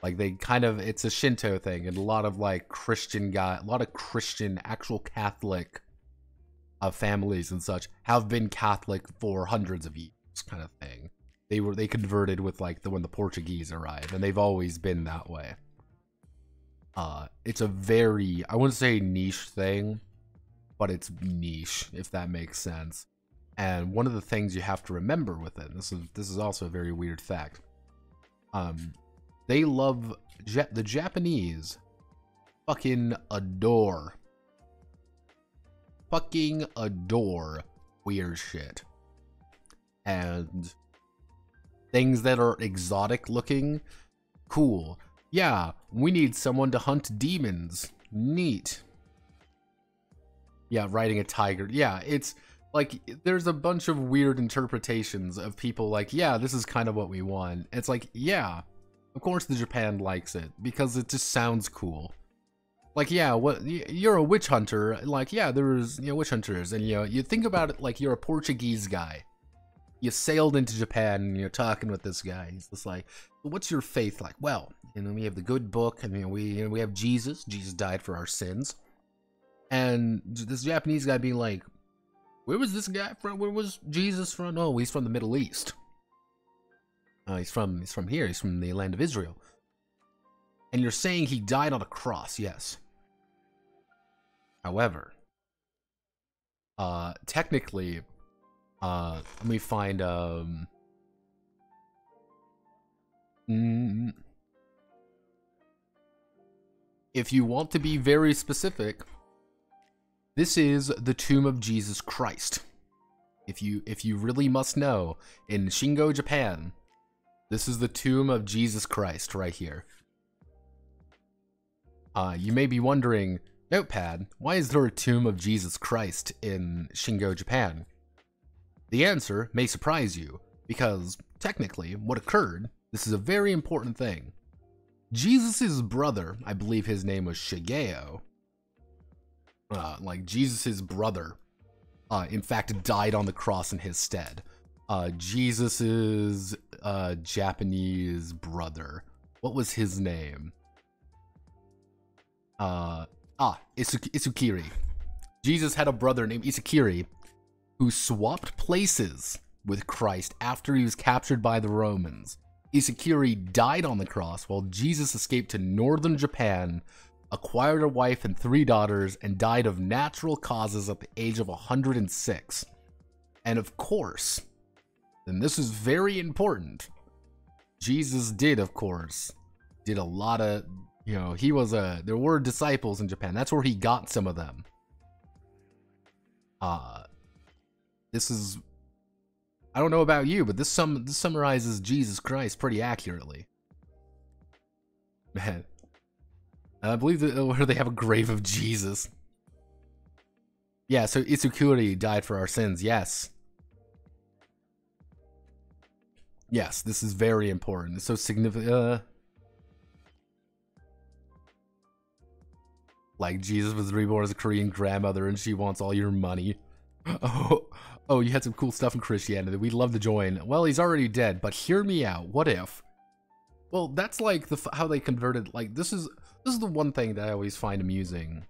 Like, they kind of, it's a Shinto thing, and a lot of, like, a lot of Christian, actual Catholic families and such have been Catholic for hundreds of years, kind of thing. They converted with, like, when the Portuguese arrived, and they've always been that way. It's a very, I wouldn't say niche thing, but it's niche, if that makes sense. And one of the things you have to remember with it, this is also a very weird fact. They love, the Japanese fucking adore weird shit. And things that are exotic looking, cool. Yeah, we need someone to hunt demons. Neat. Yeah, riding a tiger. Yeah, it's like, there's a bunch of weird interpretations of people like, yeah, this is kind of what we want. It's like, yeah, of course the Japan likes it, because it just sounds cool. Like, yeah, what, you're a witch hunter. Like, yeah, there's, witch hunters. And, you think about it like you're a Portuguese guy. You sailed into Japan and you're talking with this guy. He's just like, what's your faith like? Well, we have the good book, and we have Jesus. Jesus died for our sins. And this Japanese guy being like, where was this guy from? Where was Jesus from? Oh, he's from the Middle East. He's from here. He's from the land of Israel. And you're saying he died on a cross, yes. However, technically, let me find, if you want to be very specific, this is the tomb of Jesus Christ. If you really must know, in Shingo, Japan, this is the tomb of Jesus Christ right here. You may be wondering, Notepad, why is there a tomb of Jesus Christ in Shingo, Japan? The answer may surprise you, because technically what occurred, this is a very important thing. Jesus' brother, I believe his name was Shigeo, like Jesus' brother, in fact died on the cross in his stead. Jesus' Japanese brother, what was his name? Isukiri. Jesus had a brother named Isukiri who swapped places with Christ after he was captured by the Romans. Isukiri died on the cross while Jesus escaped to northern Japan, acquired a wife and 3 daughters, and died of natural causes at the age of 106. And of course, and this is very important, Jesus did, of course, did a lot of, he was there were disciples in Japan. That's where he got some of them. This is, I don't know about you, but this summarizes Jesus Christ pretty accurately. Man. I believe that where they have a grave of Jesus. Yeah, so Isukiri died for our sins, yes. Yes, this is very important. It's so significant. Like, Jesus was reborn as a Korean grandmother and she wants all your money. Oh, you had some cool stuff in Christianity. We'd love to join. Well, he's already dead, but hear me out. What if? Well, that's like how they converted. Like, this is the one thing that I always find amusing.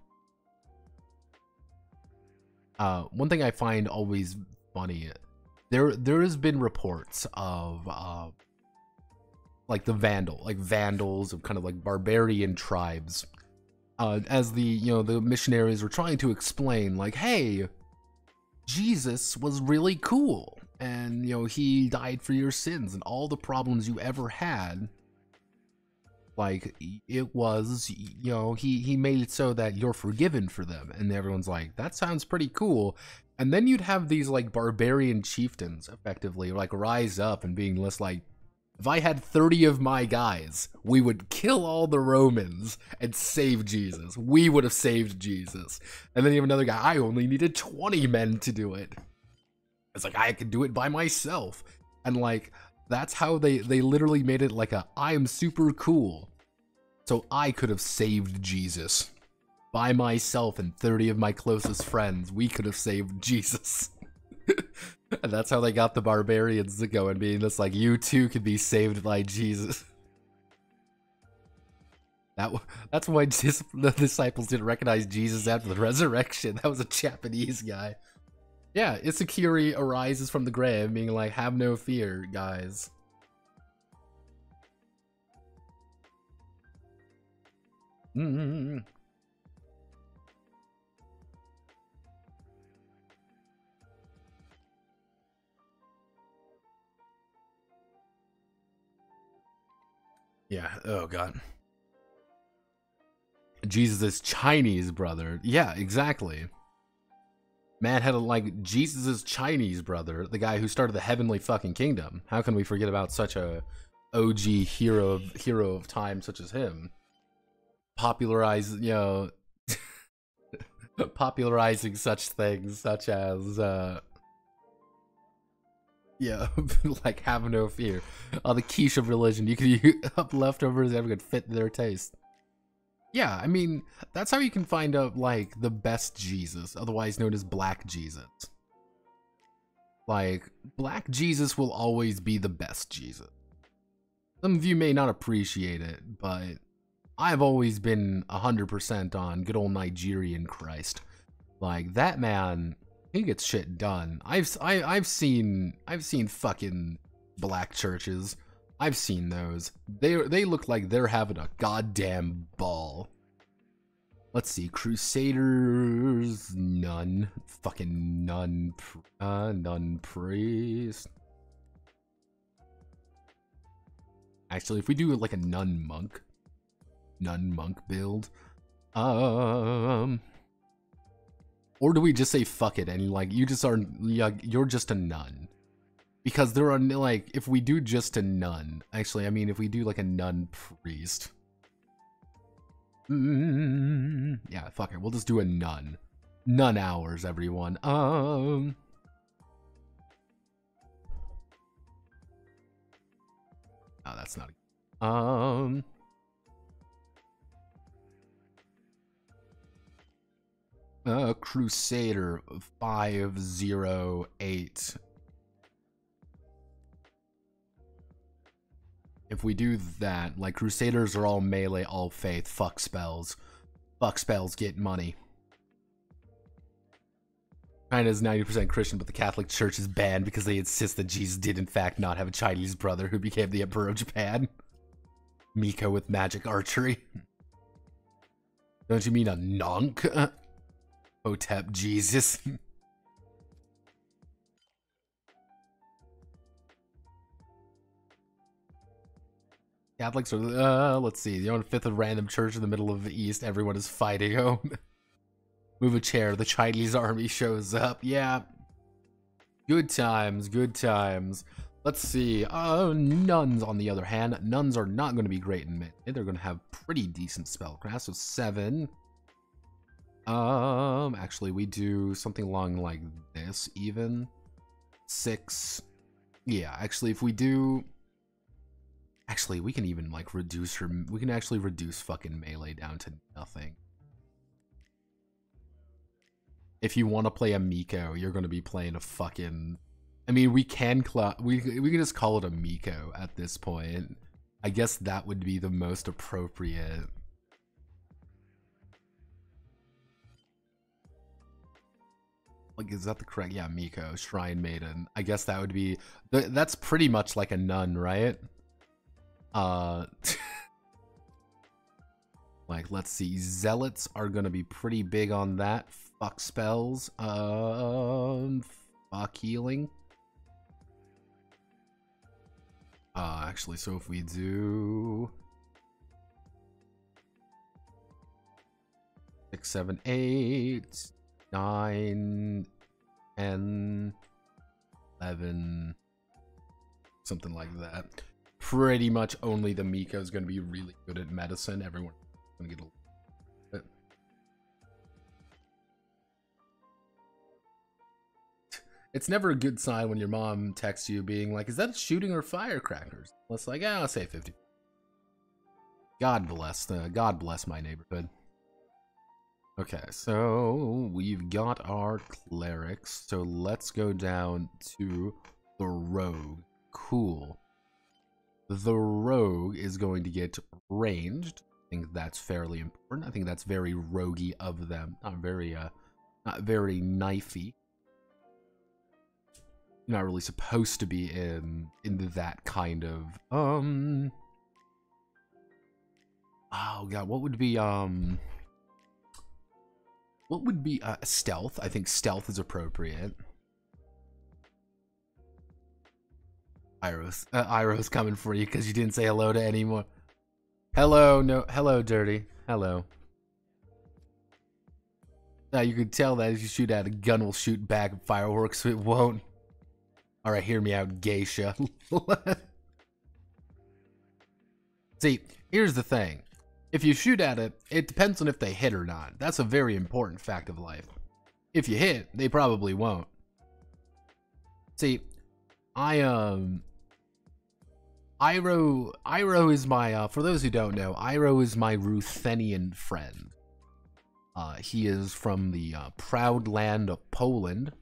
One thing I find always funny. There has been reports of like the vandals of kind of like barbarian tribes. As the the missionaries were trying to explain, like, hey, Jesus was really cool, and he died for your sins and all the problems you ever had. Like, it was, he made it so that you're forgiven for them, and everyone's like, that sounds pretty cool. And then you'd have these like barbarian chieftains effectively like rise up and being less like, if I had 30 of my guys, we would kill all the Romans and save Jesus. We would have saved Jesus. And then you have another guy, I only needed 20 men to do it. It's like, I could do it by myself. And like, that's how they literally made it like I am super cool. So I could have saved Jesus. By myself and 30 of my closest friends, we could have saved Jesus. And that's how they got the barbarians to go and being this like, you too could be saved by Jesus. That's why the disciples didn't recognize Jesus after the resurrection. That was a Japanese guy. Yeah, Isakiri arises from the grave being like, have no fear, guys. Yeah, oh god. Jesus' Chinese brother. Yeah, exactly. Man had like Jesus' Chinese brother, the guy who started the heavenly fucking kingdom. How can we forget about such a OG hero of time such as him? Popularizing popularizing such things such as yeah, like have no fear. The quiche of religion. You can use up leftovers, everyone could fit their taste. Yeah, I mean, that's how you can find out, like, the best Jesus, otherwise known as Black Jesus. Like, Black Jesus will always be the best Jesus. Some of you may not appreciate it, but I've always been 100% on good old Nigerian Christ. Like, that man, he gets shit done. I've seen fucking black churches. I've seen those. They look like they're having a goddamn ball. Let's see, Crusaders, none. Fucking none. None priest. Actually, if we do like a nun monk build, or do we just say fuck it and like you just are, you're just a nun? Because there are, like, if we do just a nun, actually, I mean, if we do, like, a nun priest. Yeah, fuck it, we'll just do a nun. Nun hours, everyone. Oh, that's not Crusader 508. If we do that, like, Crusaders are all melee, all faith, fuck spells. Fuck spells, get money. China's 90% Christian, but the Catholic Church is banned because they insist that Jesus did in fact not have a Chinese brother who became the Emperor of Japan. Miko with magic archery. Don't you mean a nonk? Hotep Jesus. Catholics are, let's see, you're on a fifth of random church in the middle of the East, everyone is fighting. Oh, move a chair, the Chinese army shows up. Yeah. Good times, good times. Let's see, nuns on the other hand. Nuns are not going to be great in mid. They're going to have pretty decent spellcraft, so 7. Actually, we do something along like this, even. 6. Yeah, actually, if we do... Actually, we can even, like, reduce her... We can actually reduce fucking melee down to nothing. if you want to play a Miko, you're going to be playing a fucking... I mean, we can just call it a Miko at this point. I guess that would be the most appropriate. Like, is that the correct? Yeah, Miko, Shrine Maiden. I guess that would be... That's pretty much like a nun, right? Like, let's see. Zealots are gonna be pretty big on that. Fuck spells. Fuck healing. Actually, so if we do 6, 7, 8, 9, 10, 11, something like that. Pretty much only the Miko is going to be really good at medicine. Everyone's going to get a bit. It's never a good sign when your mom texts you being like, is that shooting or firecrackers? It's like, I'll say 50. God bless my neighborhood. Okay, so we've got our clerics. So let's go down to the rogue. Cool. The rogue is going to get ranged. I think that's fairly important. I think that's very roguey of them. Not very knifey. You're not really supposed to be in that kind of oh god, what would be stealth? I think stealth is appropriate. Iroh's coming for you because you didn't say hello to anyone. Hello, no, hello, Dirty. Hello. Now you can tell that if you shoot at a gun will shoot back fireworks, so it won't. Alright, hear me out, geisha. See, here's the thing. If you shoot at it, it depends on if they hit or not. That's a very important fact of life. If you hit, they probably won't. See, Iroh is my, for those who don't know, Iroh is my Ruthenian friend. He is from the proud land of Poland.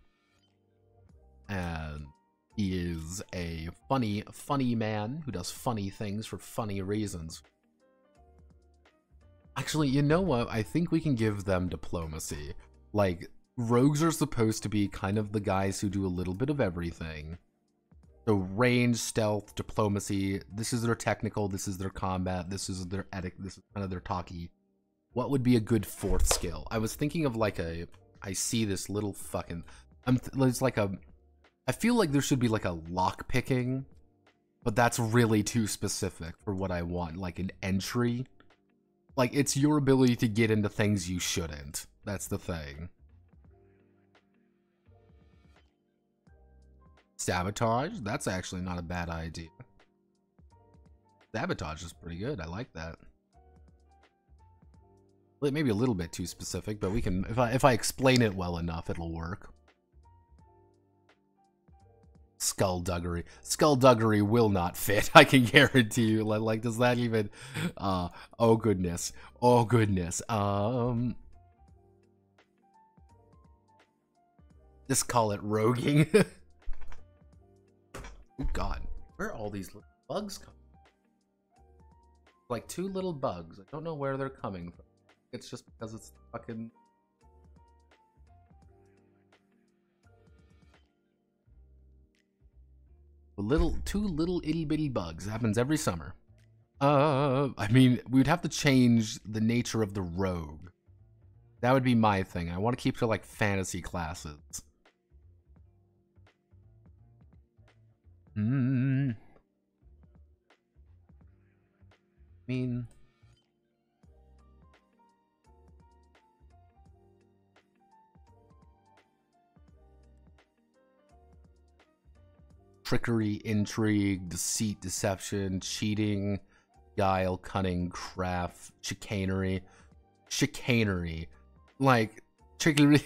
And he is a funny man who does funny things for funny reasons. Actually, you know what? I think we can give them diplomacy. Like, rogues are supposed to be kind of the guys who do a little bit of everything. So range, stealth, diplomacy, this is their technical, this is their combat, this is their etiquette, this is kind of their talkie. What would be a good fourth skill? I was thinking of like I see this little fucking, there's like I feel like there should be like a lock picking, but that's really too specific for what I want, like an entry. Like, it's your ability to get into things you shouldn't. That's the thing. Sabotage? That's actually not a bad idea. Sabotage is pretty good. I like that. Maybe a little bit too specific, but we can, if I explain it well enough, it'll work. Skullduggery. Skullduggery will not fit. I can guarantee you. Like, does that even? Oh goodness. Oh goodness. Just call it roguing. Oh god, where are all these little bugs coming? Like 2 little bugs. I don't know where they're coming from. It's just because it's fucking. Two little itty bitty bugs. It happens every summer. I mean, we'd have to change the nature of the rogue. That would be my thing. I want to keep to like fantasy classes. I mean, trickery, intrigue, deceit, deception, cheating, guile, cunning, craft, chicanery. Chicanery. Like, trickery.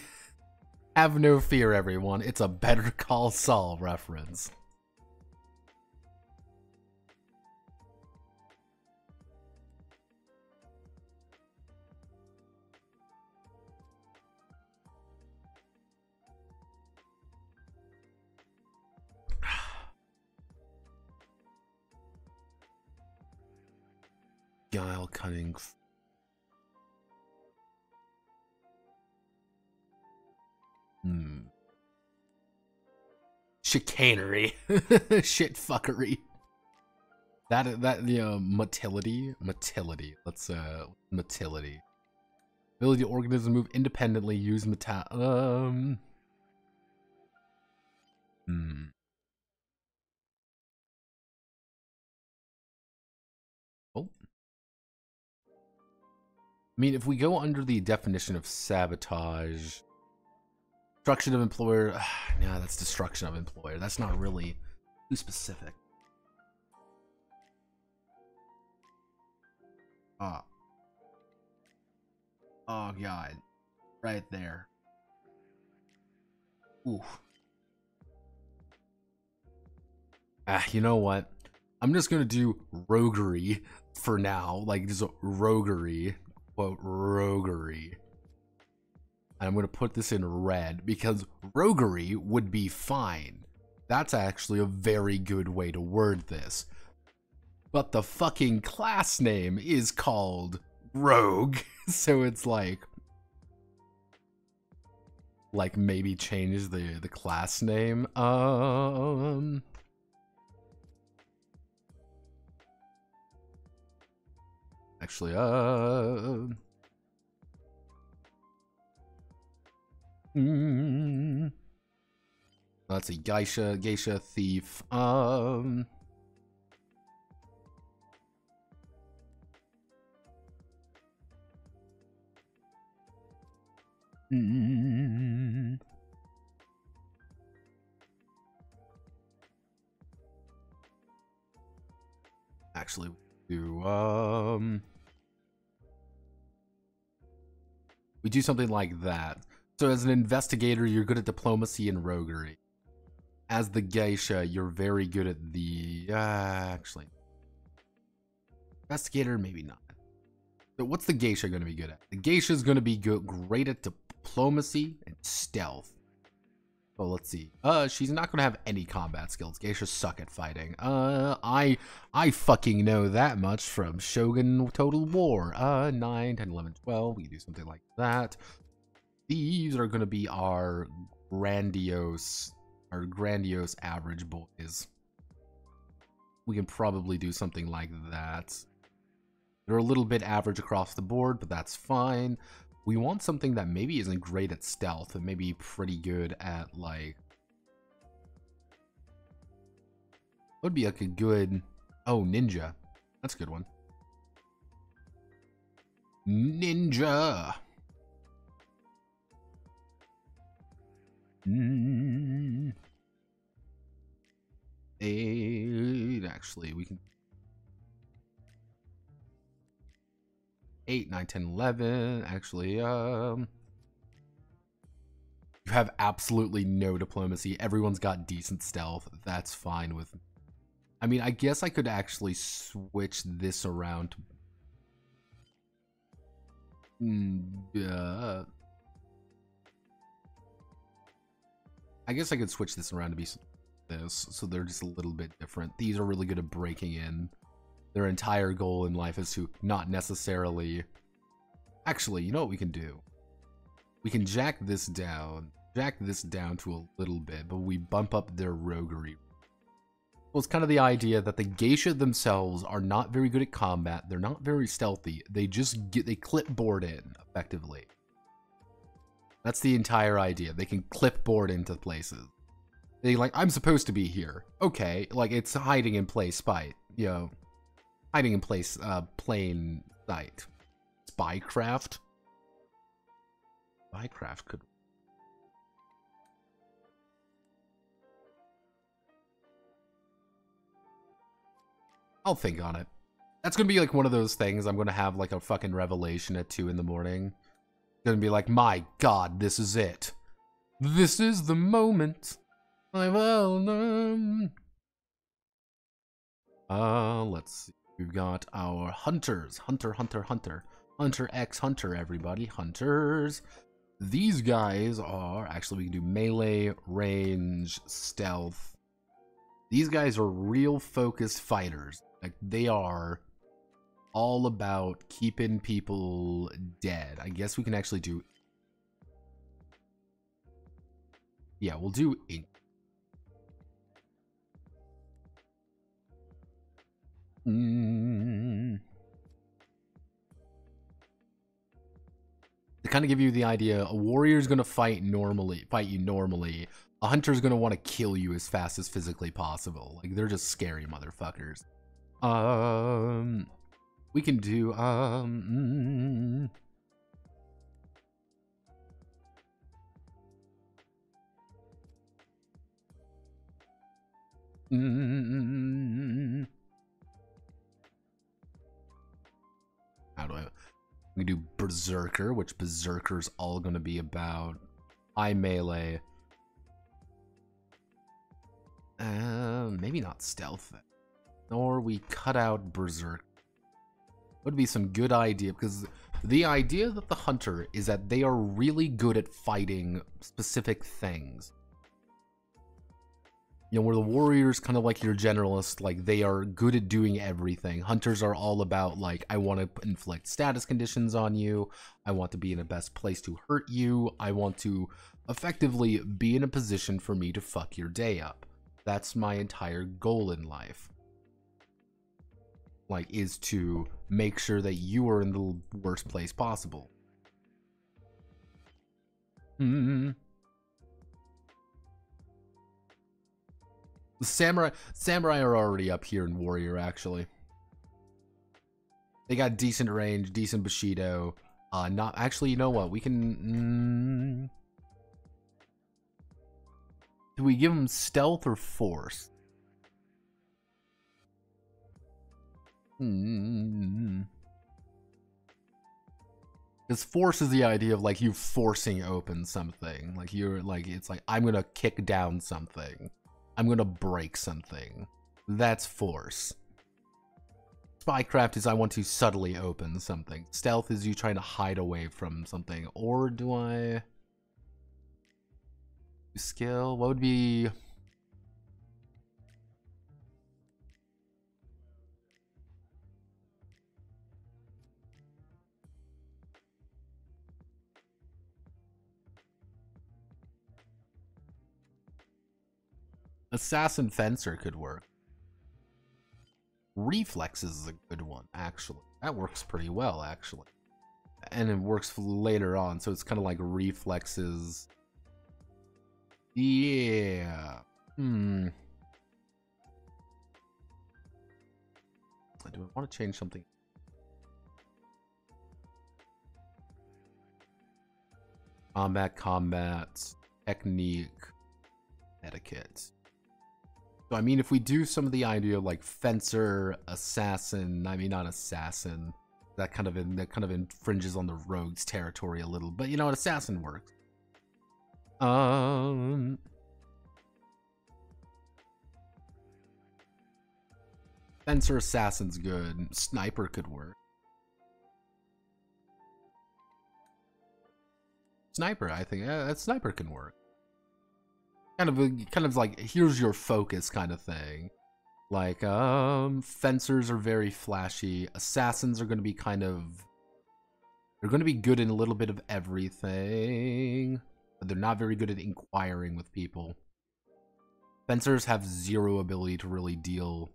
Have no fear, everyone. It's a Better Call Saul reference. Guile, cunning. Chicanery. Shit fuckery. That motility. Let's motility. Ability of organisms to move independently, use Oh. I mean, if we go under the definition of sabotage, destruction of employer, nah, that's destruction of employer. That's not really too specific. Oh. Oh, God. Right there. Ooh. You know what? I'm just gonna do roguery for now. Like, just roguery. Quote, roguery. And I'm gonna put this in red because roguery would be fine. That's actually a very good way to word this. But the fucking class name is called Rogue. So it's like maybe change the class name. Actually, let's see, geisha thief. Actually, we do something like that. So as an investigator, you're good at diplomacy and roguery. As the geisha, you're very good at the actually, investigator, maybe not. So what's the geisha going to be good at? The geisha is going to be great at diplomacy and stealth. So let's see. She's not going to have any combat skills. Geishas suck at fighting. I fucking know that much from Shogun Total War. 9, 10, 11, 12. We can do something like that. These are going to be our grandiose average boys. We can probably do something like that. They're a little bit average across the board, but that's fine. We want something that maybe isn't great at stealth, and maybe pretty good at, like... Would be like a good... Oh, ninja. That's a good one. Ninja! Actually, we can... 8, 9, 10, 11. Actually, you have absolutely no diplomacy. Everyone's got decent stealth. That's fine with... I mean, I guess I could actually switch this around. I guess I could switch this around to be this, so they're just a little bit different. These are really good at breaking in. Their entire goal in life is to not necessarily... Actually, you know what we can do? We can jack this down to a little bit, but we bump up their roguery. Well, it's kind of the idea that the geisha themselves are not very good at combat. They're not very stealthy. They just they clipboard in, effectively. That's the entire idea. They can clipboard into places. They like, I'm supposed to be here. Okay, like, it's hiding in plain sight, you know. Hiding in place, plain sight. Spycraft? Spycraft could... I'll think on it. That's gonna be like one of those things I'm gonna have like a fucking revelation at 2 in the morning. It's gonna be like, my god, this is it. This is the moment. I've all known. Let's see. We've got our hunters. Hunter X Hunter, everybody. Hunters. These guys are... Actually, we can do melee, range, stealth. These guys are real focused fighters. Like, they are all about keeping people dead. I guess we can actually do... Yeah, we'll do ink. To kind of give you the idea, a warrior's gonna fight you normally. A hunter's gonna want to kill you as fast as physically possible. Like, they're just scary motherfuckers. We can do how do I... We do Berserker, which Berserker's all going to be about high melee. Maybe not stealth. Or we cut out Berserk. Would be some good idea, because the idea that the hunter is that they are really good at fighting specific things. You know, where the warrior's kind of like your generalist, like they are good at doing everything. Hunters are all about like, I want to inflict status conditions on you. I want to be in the best place to hurt you. I want to effectively be in a position for me to fuck your day up. That's my entire goal in life. Like, is to make sure that you are in the worst place possible. The samurai are already up here in warrior, actually. They got decent range, decent bushido. Not actually, you know what? We can. Do we give them stealth or force? Because force is the idea of like you forcing open something. Like you're like, it's like, I'm gonna kick down something. I'm gonna break something. That's force. Spycraft is I want to subtly open something. Stealth is you trying to hide away from something. Or do I... Skill? What would be... Assassin Fencer could work. Reflexes is a good one, actually. That works pretty well, actually. And it works later on, so it's kind of like reflexes. Yeah. Do I want to change something? Combat, technique, etiquette. So I mean, if we do some of the idea of like fencer, assassin, I mean not assassin, that kind of infringes on the rogue's territory a little, but you know what, assassin works. Fencer, assassin's good. Sniper could work. Sniper, I think sniper can work. Kind of like, here's your focus kind of thing. Like, fencers are very flashy. Assassins are going to be they're going to be good in a little bit of everything, but they're not very good at inquiring with people. Fencers have zero ability to really deal.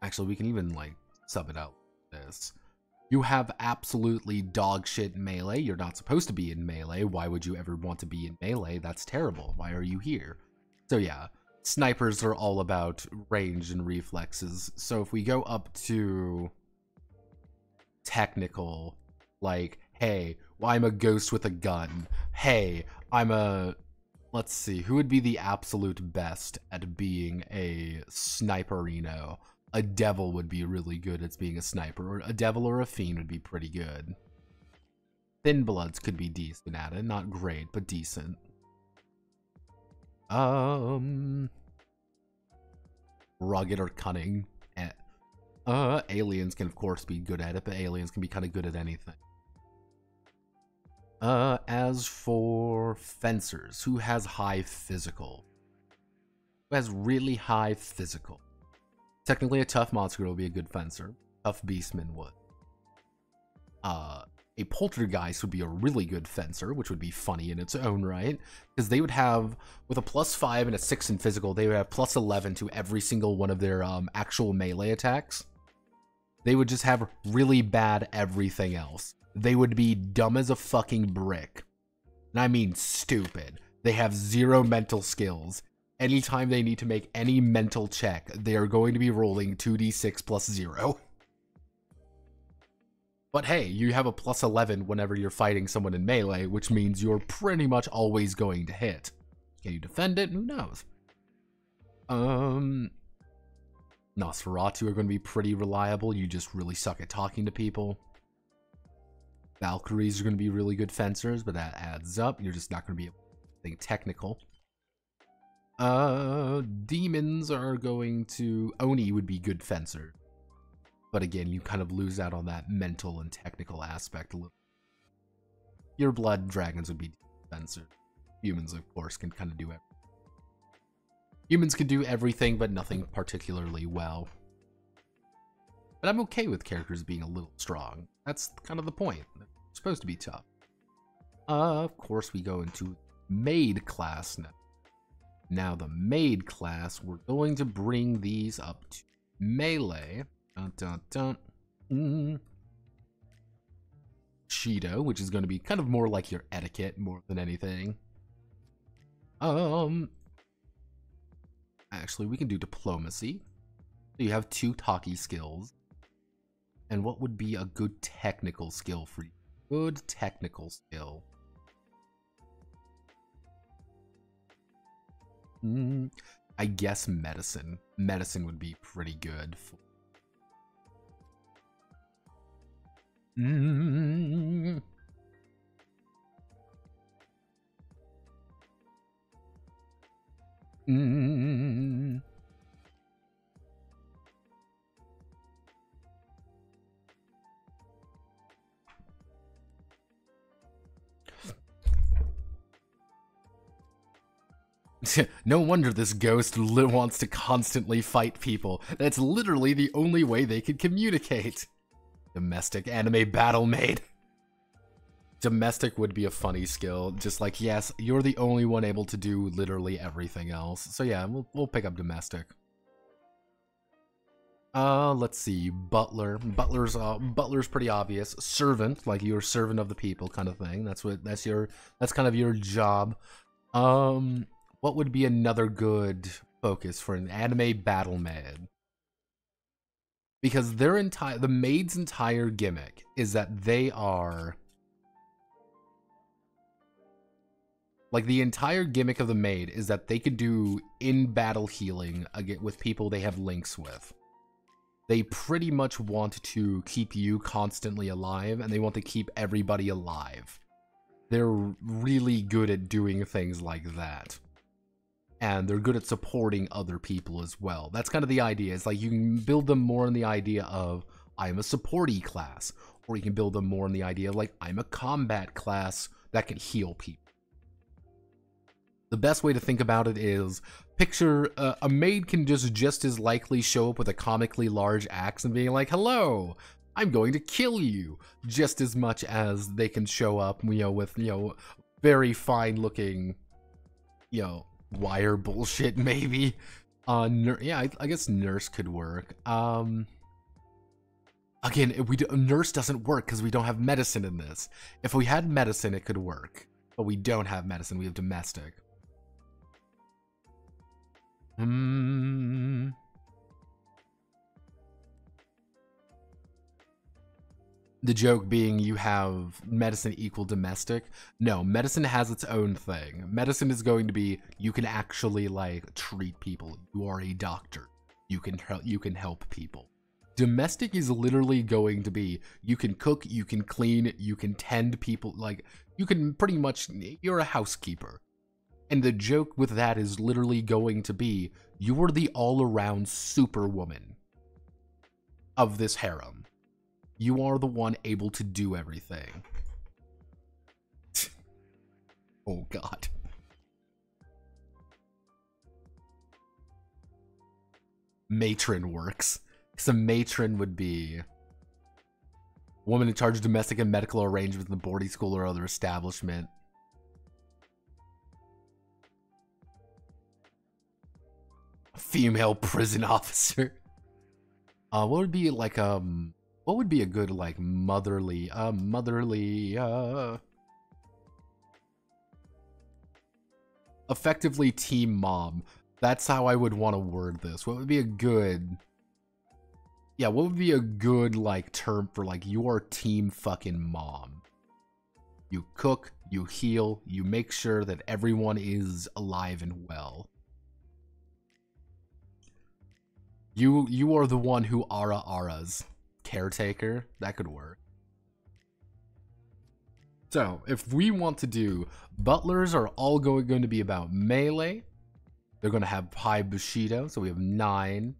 Actually, we can even, like, sub it out like this. You have absolutely dog shit melee. You're not supposed to be in melee. Why would you ever want to be in melee? That's terrible. Why are you here? So yeah, snipers are all about range and reflexes. So if we go up to technical, like, hey, well, I'm a ghost with a gun. Hey, I'm a... Let's see, who would be the absolute best at being a sniperino? A devil would be really good at being a sniper, or a devil or a fiend would be pretty good. Thin Bloods could be decent at it, not great, but decent. Rugged or cunning. Aliens can of course be good at it, but aliens can be kind of good at anything. As for fencers, who has high physical? who has really high physical. Technically, a tough monster girl would be a good fencer. Tough beastman would. A poltergeist would be a really good fencer, which would be funny in its own right, because they would have, with a +5 and a 6 in physical, they would have +11 to every single one of their actual melee attacks. They would just have really bad everything else. They would be dumb as a fucking brick. And I mean stupid. They have 0 mental skills. Anytime they need to make any mental check, they are going to be rolling 2d6 + 0. But hey, you have a +11 whenever you're fighting someone in melee, which means you're pretty much always going to hit. Can you defend it? Who knows? Nosferatu are going to be pretty reliable. You just really suck at talking to people. Valkyries are going to be really good fencers, but that adds up. You're just not going to be anything technical. Demons are going to... Oni would be good fencer. But again, you kind of lose out on that mental and technical aspect a little. Your blood dragons would be defensive. Humans, of course, can kind of do everything. Humans can do everything, but nothing particularly well. But I'm okay with characters being a little strong. That's kind of the point. They're supposed to be tough. Of course, we go into maid class now. Now, the maid class, we're going to bring these up to melee. Dun, dun, dun. Shido, which is going to be kind of more like your etiquette more than anything. Actually, we can do diplomacy. So you have 2 talkie skills. And what would be a good technical skill for you? Good technical skill. I guess medicine. Medicine would be pretty good for... No wonder this ghost wants to constantly fight people. That's literally the only way they can communicate. Domestic anime battle maid. Domestic would be a funny skill. Just like, yes, you're the only one able to do literally everything else. So yeah, we'll pick up domestic. Let's see. Butler. Butler's pretty obvious. Servant, like you're a servant of the people kind of thing. That's kind of your job. What would be another good focus for an anime battle maid? Because the maid's entire gimmick is that they are... Like, the entire gimmick of the maid is that they could do in-battle healing with people they have links with. They pretty much want to keep you constantly alive, and they want to keep everybody alive. They're really good at doing things like that. And they're good at supporting other people as well. That's kind of the idea. It's like you can build them more in the idea of, I'm a supporty class. Or you can build them more in the idea of, like, I'm a combat class that can heal people. The best way to think about it is, picture a maid can just as likely show up with a comically large axe and being like, hello, I'm going to kill you. Just as much as they can show up, with, very fine looking, wire bullshit, maybe. Yeah, I guess nurse could work. Again, nurse doesn't work because we don't have medicine in this. If we had medicine, it could work. But we don't have medicine, we have domestic. The joke being you have medicine equal domestic. No, medicine has its own thing. Medicine is going to be, you can actually, like, treat people. You are a doctor. You can help people. Domestic is literally going to be, you can cook, you can clean, you can tend people, like, you can pretty much, you're a housekeeper. And the joke with that is literally going to be, you are the all-around superwoman of this harem. You are the one able to do everything. Oh god. matron works. So matron would be a woman in charge of domestic and medical arrangements in the boarding school or other establishment. A female prison officer. What would be like what would be a good like motherly effectively team mom? That's how I would want to word this. What would be a good, yeah, what would be a good like term for like your team fucking mom? You cook, you heal, you make sure that everyone is alive and well. You are the one who aras. Caretaker, that could work. So, if we want to do, butlers are all going to be about melee. They're going to have high Bushido, so we have 9,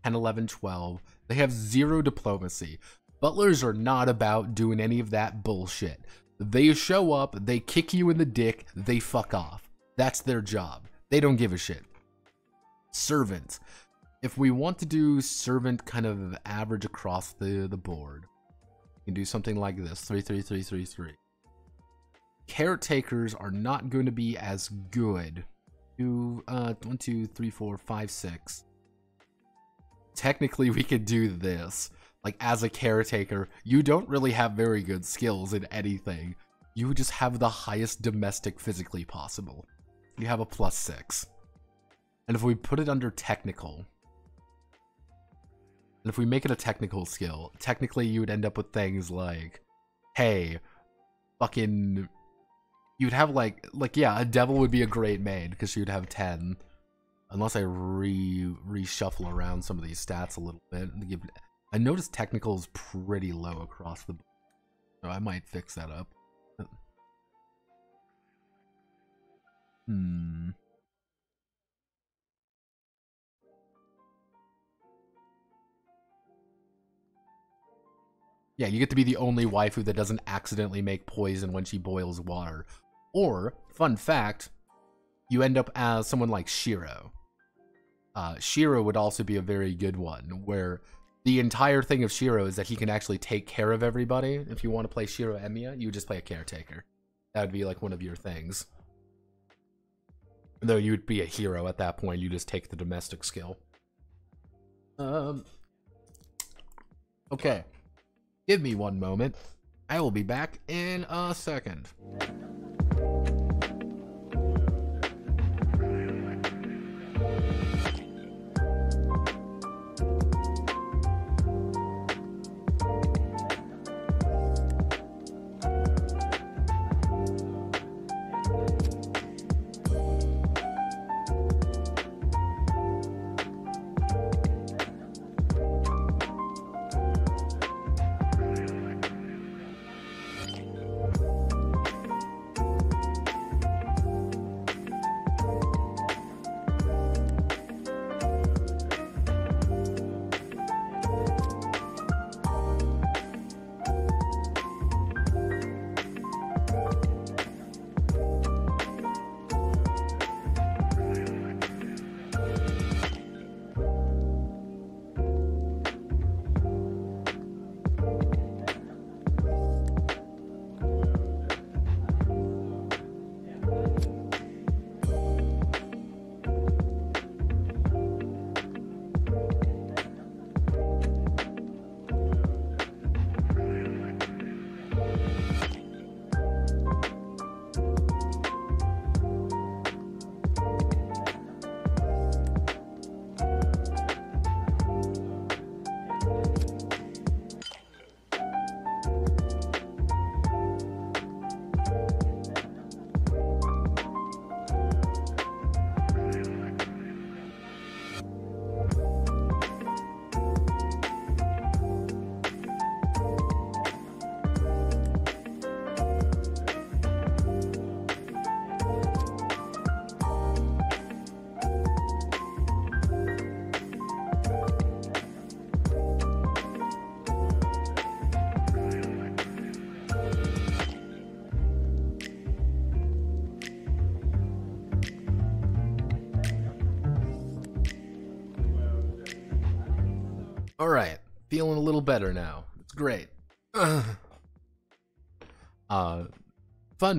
10, 11, 12. They have 0 diplomacy. Butlers are not about doing any of that bullshit. They show up, they kick you in the dick, they fuck off. That's their job. They don't give a shit. Servant. If we want to do servant kind of average across the board, we can do something like this, 3, 3, 3, 3, 3. Caretakers are not going to be as good. 1, 2, 3, 4, 5, 6. Technically, we could do this. Like, as a caretaker, you don't really have very good skills in anything. You just have the highest domestic physically possible. You have a +6. And if we put it under technical, and if we make it a technical skill, technically you would end up with things like, hey, fucking, you'd have like yeah, a devil would be a great maid because she would have 10. Unless I reshuffle around some of these stats a little bit. I noticed technical is pretty low across the board, so I might fix that up. Yeah, you get to be the only waifu that doesn't accidentally make poison when she boils water. Or, fun fact, you end up as someone like Shiro. Shiro would also be a very good one, where the entire thing of Shiro is that he can actually take care of everybody. If you want to play Shiro Emiya, you just play a caretaker. That would be like one of your things. Though you would be a hero at that point, you just take the domestic skill. Okay. Give me one moment. I will be back in a second. Alright, feeling a little better now. It's great. Fun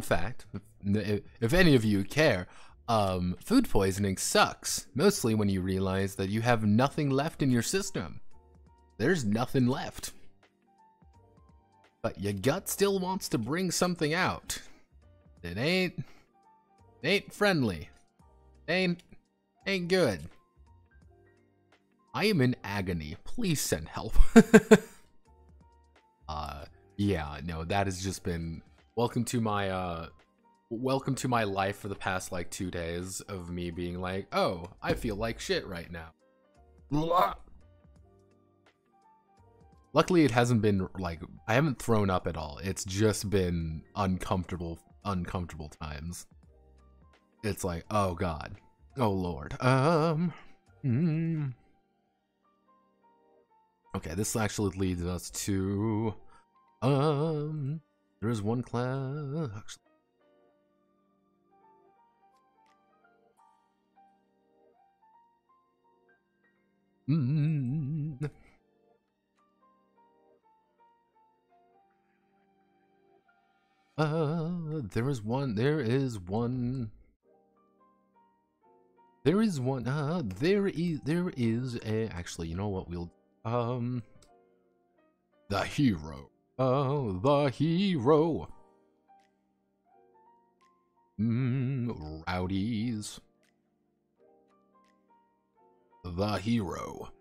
fact, if any of you care, food poisoning sucks. Mostly when you realize that you have nothing left in your system. There's nothing left. But your gut still wants to bring something out. It ain't friendly. Ain't good. I am in agony. Please send help. Yeah, no, that has just been welcome to my life for the past like 2 days of me being like, oh, I feel like shit right now. Blah. Luckily, it hasn't been like I haven't thrown up at all. It's just been uncomfortable times. It's like, oh god, oh lord. Okay, this actually leads us to there is one class actually. There is a actually, you know what, we'll the hero. The hero. Rowdies. The hero.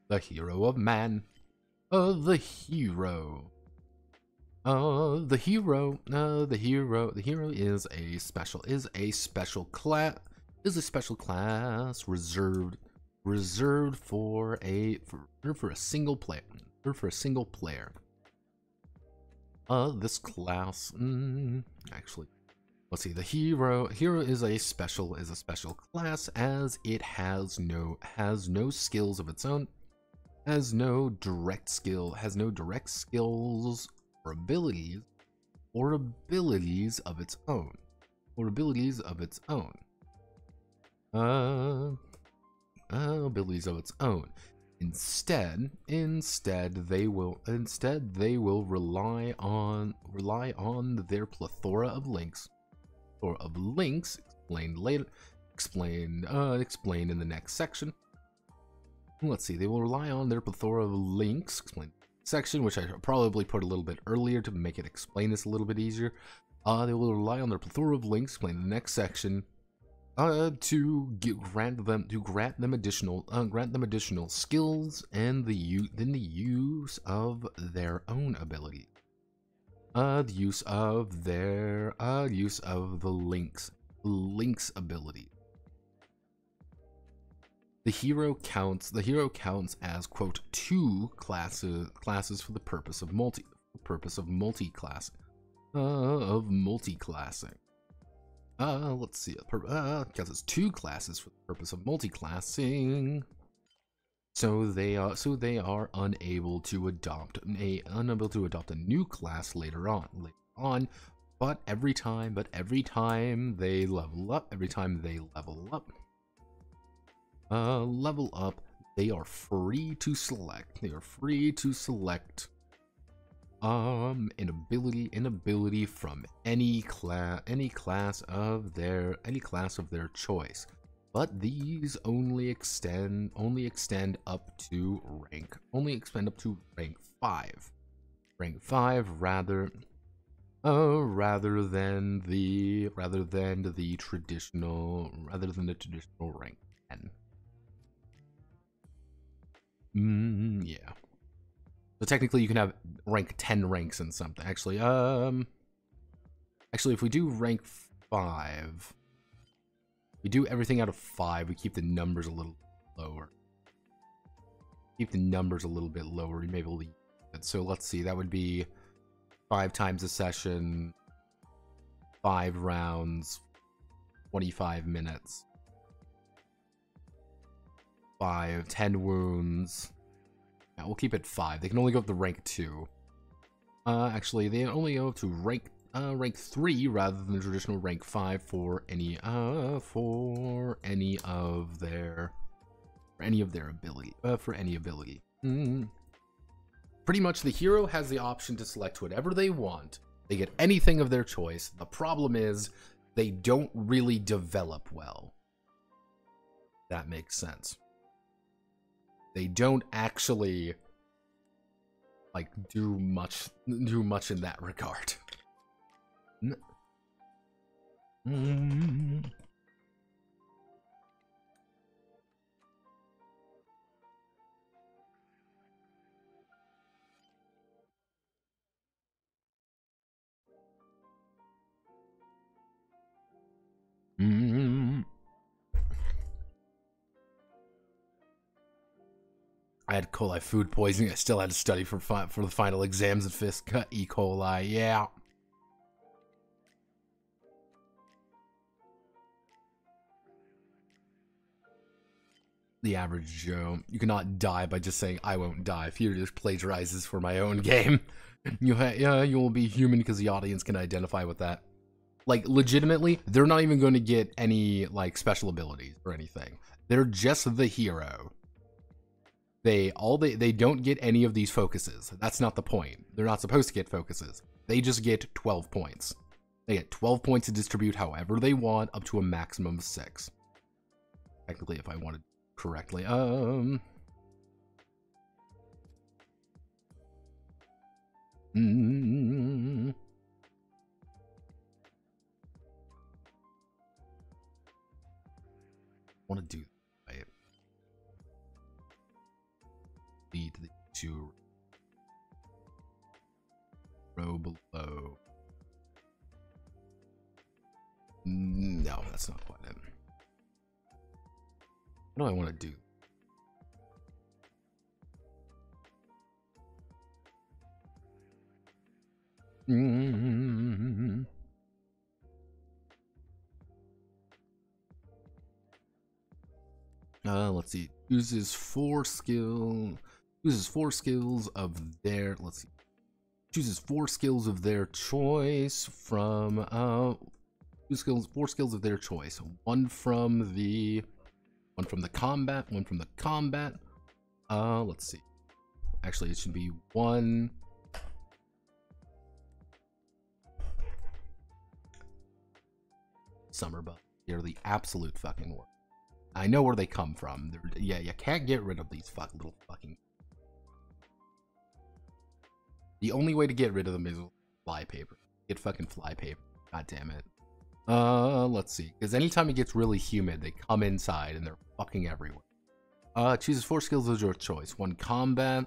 The hero of man. The hero. The hero is a special class reserved for a single player. This class, actually, let's see. The hero is a special class as it has no skills of its own, has no direct skills or abilities of its own. Abilities of its own. Instead, they will rely on their plethora of links, explained later, explained in the next section. Let's see. They will rely on their plethora of links, explained section, which I probably put a little bit earlier to make it explain this a little bit easier. They will rely on their plethora of links, explained in the next section. To grant them additional skills and the use of their own ability. The use of the links ability. The hero counts as, quote, 2 classes for the purpose of multi-classing. Let's see. Because it's 2 classes for the purpose of multi-classing, so they are unable to adopt a new class later on. But every time they level up, they are free to select. An ability from any class of their choice, but these only extend up to rank 5. Rather than the traditional rank 10. Yeah. So technically you can have rank 10 ranks in something. Actually, if we do rank 5, we do everything out of 5, we keep the numbers a little lower. We may be able to use it. So let's see, that would be 5 times a session, 5 rounds, 25 minutes, 10 wounds. Yeah, we'll keep it 5. They can only go up to rank 2. Actually, they only go up to rank 3 rather than the traditional rank 5 for any of their ability. Pretty much the hero has the option to select whatever they want. They get anything of their choice. The problem is they don't really develop well. That makes sense. They don't actually like do much in that regard. I had coli food poisoning. I still had to study for the final exams of fist cut E. coli. Yeah. The average Joe. You cannot die by just saying, I won't die. Fear just plagiarizes for my own game. Yeah, you will be human because the audience can identify with that. Like, legitimately, they're not even going to get any, like, special abilities or anything. They're just the hero. They don't get any of these focuses. That's not the point. They're not supposed to get focuses. They just get 12 points. They get 12 points to distribute however they want, up to a maximum of 6. Technically, if I wanted correctly. Want to do right. Lead to row below. No, that's not quite it. What do I want to do? Let's see. Chooses 4 skills of their. Let's see. Chooses 4 skills of their choice from 4 skills of their choice. One from the combat. Let's see. Actually, it should be 1. Summer buff. They're the absolute fucking worst. I know where they come from. Yeah, you can't get rid of these little fucking. The only way to get rid of them is fly paper. Get fucking fly paper. God damn it. Let's see. Because anytime it gets really humid, they come inside and they're fucking everywhere. Chooses 4 skills of your choice. 1 combat,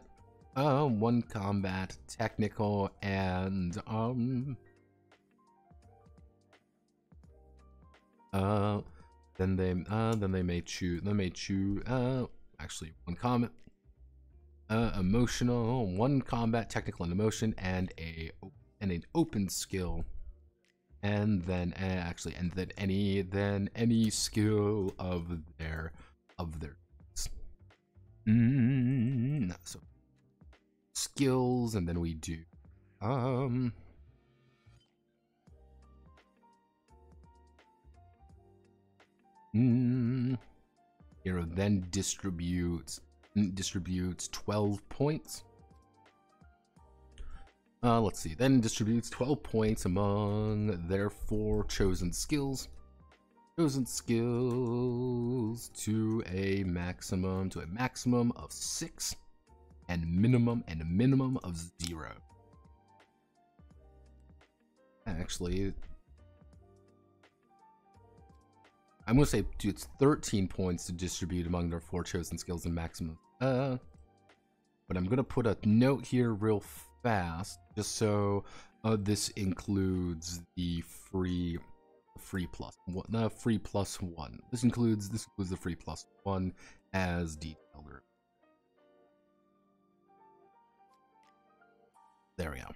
technical, and then they may choose actually 1 combat, emotional, 1 combat, technical, and emotion, and an open skill, and then any skill of their so skills, and then we do hero then distributes 12 points. Let's see. Then distributes 12 points among their 4 chosen skills. Chosen skills to a maximum of 6, and a minimum of 0. Actually, I'm gonna say it's 13 points to distribute among their 4 chosen skills and maximum. But I'm gonna put a note here real fast, just so this includes the free plus one. This includes the free plus 1 as detailed. There we go.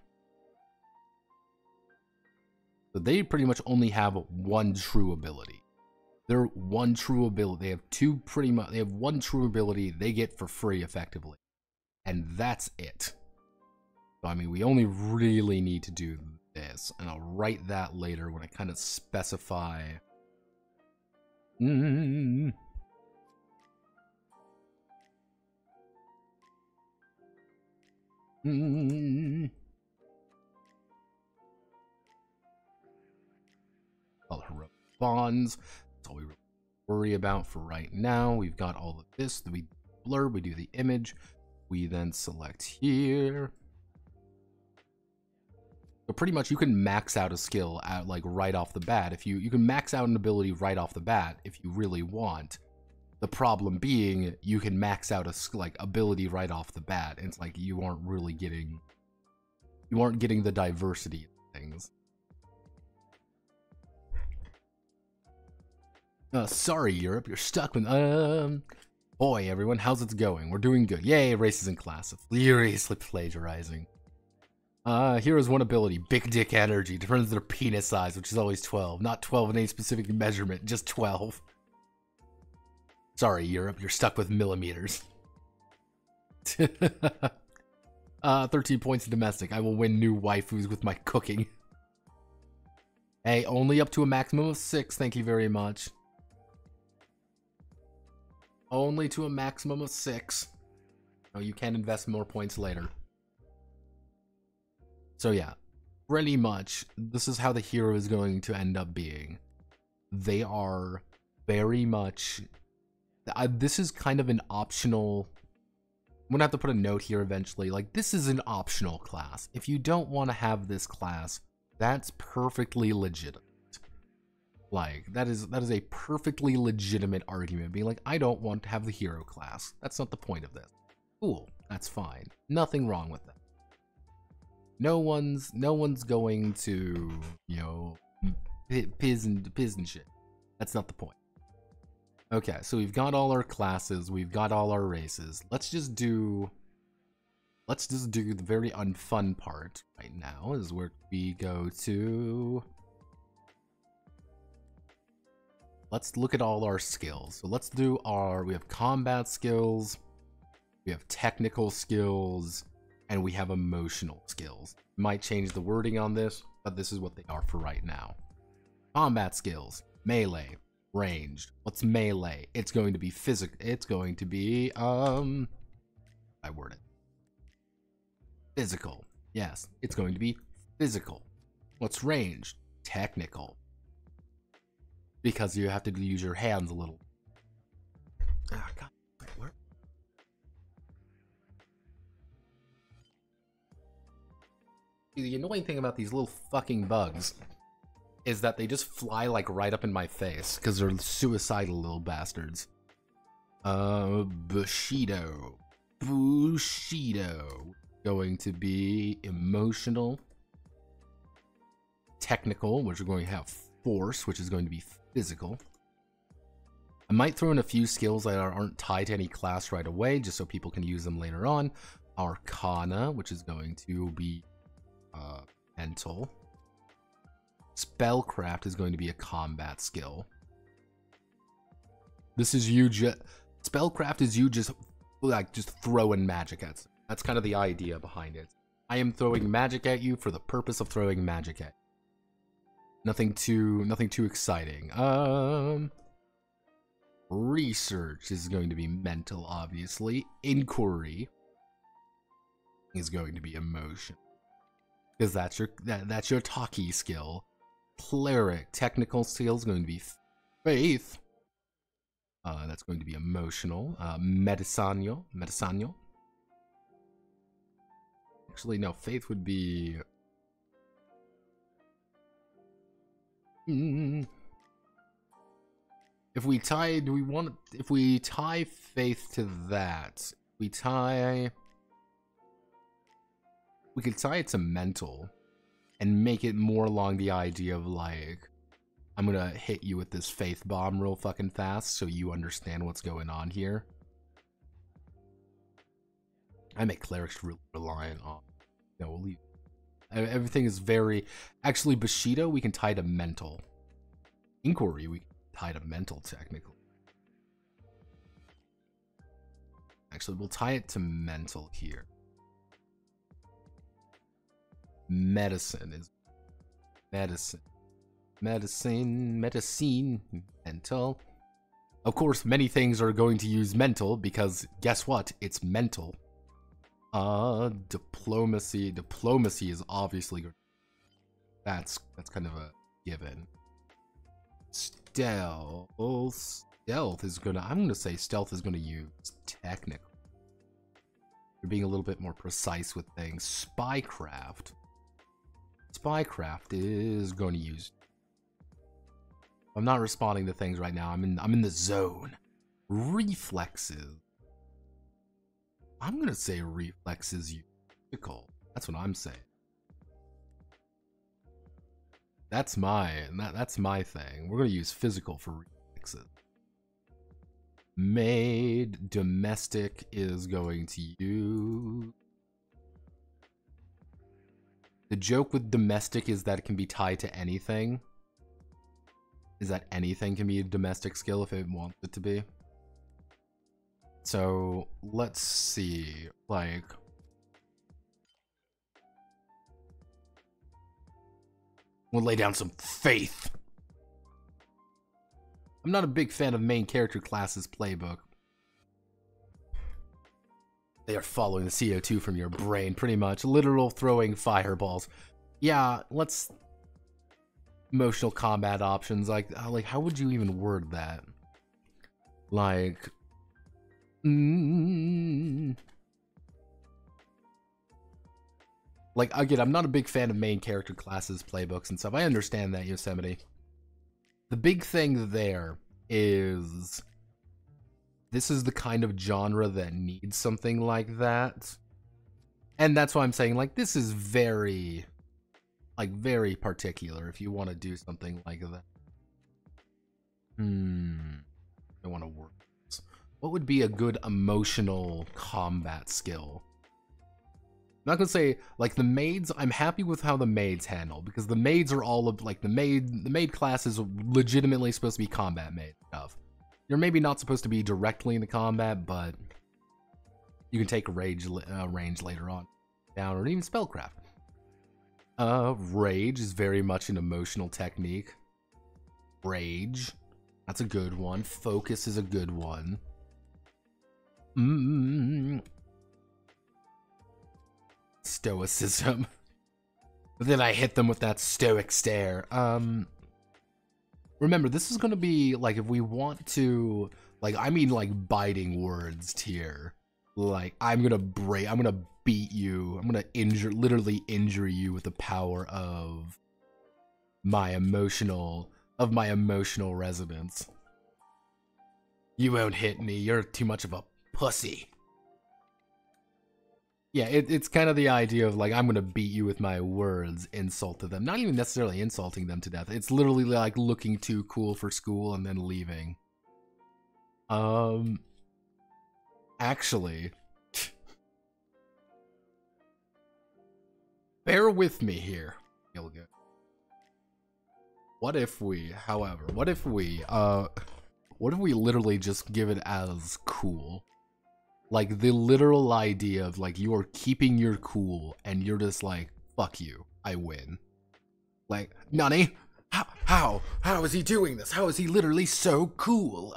So they pretty much only have 1 true ability. Their 1 true ability. They have 2 pretty much. They have 1 true ability they get for free effectively, and that's it. So I mean, we only really need to do this, and I'll write that later when I kind of specify. All heroic bonds. That's all we really worry about for right now. We've got all of this. We blur, we do the image. We then select here. So pretty much you can max out a skill at like right off the bat. If you can max out an ability right off the bat if you really want. The problem being you can max out a ability right off the bat. And it's like you aren't really getting the diversity of things. Sorry, Europe, you're stuck with boy, everyone, how's it going? We're doing good. Yay, races in class. Furiously plagiarizing. Heroes one ability, big dick energy, determines their penis size, which is always 12. Not 12 in any specific measurement, just 12. Sorry, Europe, you're stuck with millimeters. 13 points in domestic. I will win new waifus with my cooking. Hey, only up to a maximum of 6, thank you very much. Only to a maximum of 6. Oh, you can invest more points later. So yeah, pretty much, this is how the hero is going to end up being. They are very much... this is kind of an optional... I'm gonna have to put a note here eventually. Like, this is an optional class. If you don't want to have this class, that's perfectly legitimate. Like, that is a perfectly legitimate argument. Being like, I don't want to have the hero class. That's not the point of this. Cool, that's fine. Nothing wrong with that. No one's going to, you know, piss and shit. That's not the point. Okay, so we've got all our classes, we've got all our races. Let's just do the very unfun part right now, is where we go to... Let's look at all our skills. So let's do we have combat skills, we have technical skills, and we have emotional skills. Might change the wording on this, but this is what they are for right now. Combat skills, melee, ranged. What's melee? It's going to be physical. It's going to be, I word it. Physical. Yes, it's going to be physical. What's ranged? Technical. Because you have to use your hands a little. Ah, God. Where? The annoying thing about these little fucking bugs is that they just fly like right up in my face because they're suicidal little bastards. Bushido. Going to be emotional. Technical, which are going to have force, which is going to be physical. I might throw in a few skills that aren't tied to any class right away, just so people can use them later on. Arcana, which is going to be mental. Spellcraft is going to be a combat skill. This is you Spellcraft is you just throwing magic at them. That's kind of the idea behind it. I am throwing magic at you for the purpose of throwing magic at you. Nothing too exciting. Research is going to be mental, obviously. Inquiry is going to be emotion, because that's your talkie skill. Cleric, technical skill is going to be faith. That's going to be emotional. Medisanio. Actually, no, faith would be... If we tie faith to that, we could tie it to mental and make it more along the idea of like, I'm gonna hit you with this faith bomb real fucking fast so you understand what's going on here. I make clerics really reliant on, you know, we'll leave. Everything is very... Actually, Bushido, we can tie to mental. Inquiry, we can tie to mental, technically. Actually, we'll tie it to mental here. Medicine is... Medicine, mental. Of course, many things are going to use mental, because guess what? It's mental. Diplomacy. Diplomacy is obviously good. That's kind of a given. Stealth. Stealth is gonna. I'm gonna say stealth is gonna use technical. You're being a little bit more precise with things. Spycraft. Spycraft is going to use. I'm not responding to things right now. I'm in the zone. Reflexes. I'm gonna say reflexes use physical. That's what I'm saying. That's my thing. We're gonna use physical for reflexes. Maid. Domestic is going to use. The joke with domestic is that it can be tied to anything. Is that anything can be a domestic skill if it wants it to be. So let's see, like, we'll lay down some faith. I'm not a big fan of main character classes playbook. They are following the CO2 from your brain, pretty much. Literal throwing fireballs. Yeah, let's... Emotional combat options, like how would you even word that? Like... Like, again, I'm not a big fan of main character classes playbooks and stuff. I understand that, Yosemite. The big thing there is... This is the kind of genre that needs something like that. And that's why I'm saying, like, this is very... Like, very particular if you want to do something like that. I want to work. What would be a good emotional combat skill? I'm not gonna say, like, the maids, I'm happy with how the maids handle, because the maids are all of, like, the maid class is legitimately supposed to be combat maid stuff. You're maybe not supposed to be directly into combat, but you can take range later on down, or even spellcraft. Rage is very much an emotional technique. Rage, that's a good one. Focus is a good one. Stoicism. But then I hit them with that stoic stare. Remember, this is gonna be, like, if we want to, like, I mean, like, biting words here. Like, I'm gonna beat you. I'm gonna literally injure you with the power of my emotional resonance. You won't hit me. You're too much of a pussy. Yeah, it's kind of the idea of, like, I'm gonna beat you with my words, insult to them. Not even necessarily insulting them to death. It's literally like looking too cool for school and then leaving. Actually, bear with me here. Feel good. What if we literally just give it as cool? Like, the literal idea of, like, you are keeping your cool, and you're just like, fuck you, I win. Like, Nani? How is he doing this? How is he literally so cool?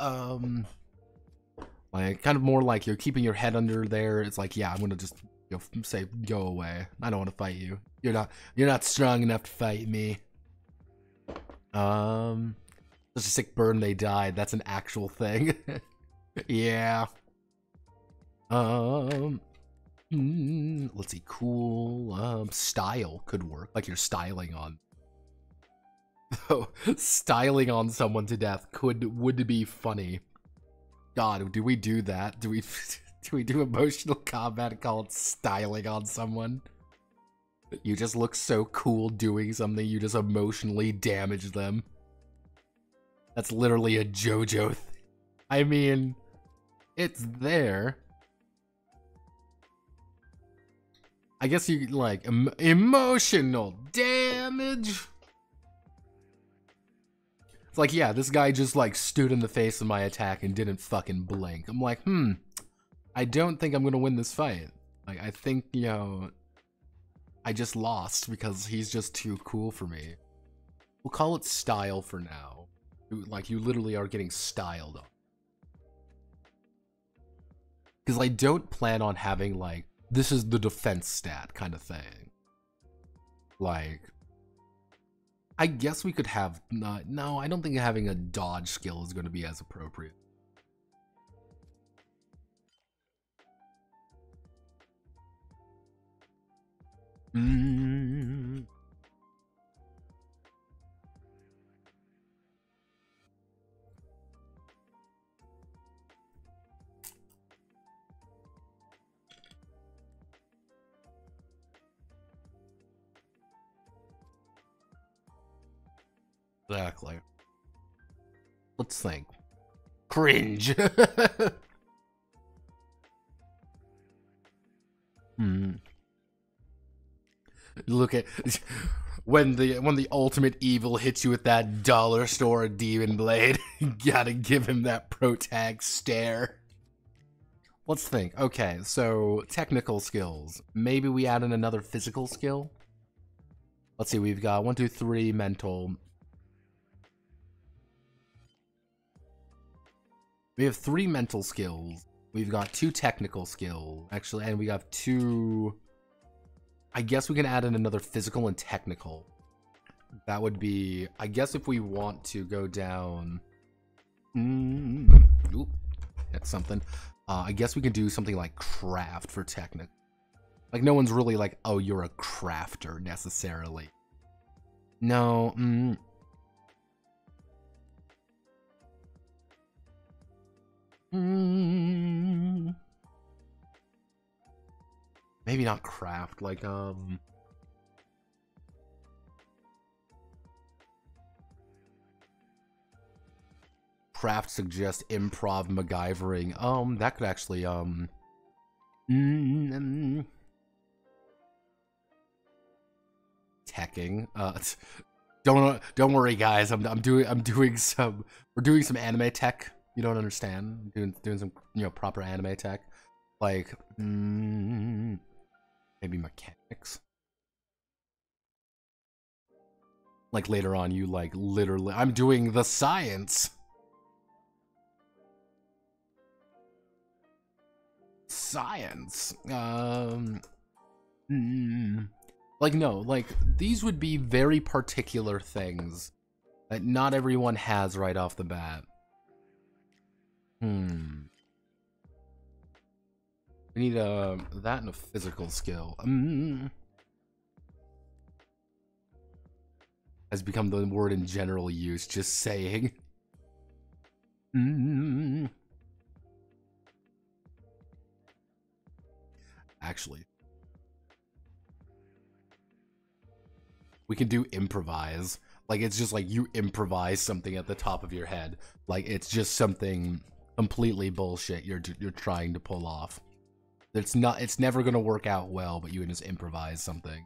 Like, kind of more like you're keeping your head under there. It's like, yeah, I'm gonna just say, go away. I don't want to fight you. You're not strong enough to fight me. Such a sick burn they died. That's an actual thing. Yeah. Let's see, cool, style could work, like you're styling on. Oh, styling on someone to death would be funny. God, do we do that? Do we do emotional combat and call it styling on someone? You just look so cool doing something, you just emotionally damage them. That's literally a JoJo thing. I mean, it's there. I guess you, like, emotional damage? It's like, yeah, this guy just, like, stood in the face of my attack and didn't fucking blink. I'm like, I don't think I'm gonna win this fight. Like, I think, you know, I just lost because he's just too cool for me. We'll call it style for now. Like, you literally are getting styled on. Because I don't plan on having, like, this is the defense stat kind of thing. Like, I guess we could have no, I don't think having a dodge skill is going to be as appropriate. Exactly. Let's think. Cringe. Look at when the ultimate evil hits you with that dollar store demon blade. You gotta give him that protag stare. Let's think. Okay, so technical skills. Maybe we add in another physical skill. Let's see. We've got 1, 2, 3 mental. We have 3 mental skills. We've got 2 technical skills, actually, and we have 2. I guess we can add in another physical and technical. That would be, I guess, if we want to go down. Oop, that's something. I guess we can do something like craft for technical. Like, no one's really like, oh, you're a crafter necessarily. No. Maybe not craft, like, craft suggests improv MacGyvering. That could actually, teching. Don't worry, guys. We're doing some anime tech. You don't understand. Doing some, proper anime tech, like, maybe mechanics. Like later on, you like literally, I'm doing the science. Science. Like, no, like, these would be very particular things that not everyone has right off the bat. We need that and a physical skill. Has become the word in general use, just saying. Actually, we can do improvise. Like, it's just like you improvise something at the top of your head. Like, it's just something completely bullshit you're trying to pull off. It's never gonna work out well, but you can just improvise something.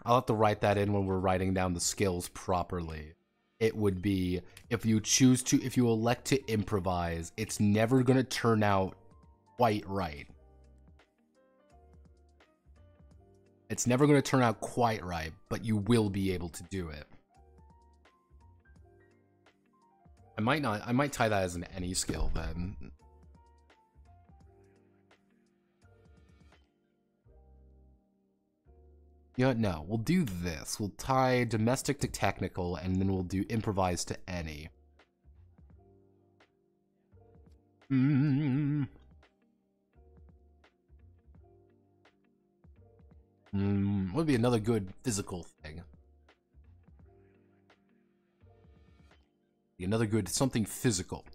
I'll have to write that in when we're writing down the skills properly. It would be, if you elect to improvise, it's never gonna turn out quite right. It's never gonna turn out quite right, but you will be able to do it. I might tie that as an any skill then. You know what, no, we'll do this. We'll tie domestic to technical, and then we'll do improvise to any. Would be another good physical thing. Another good something physical.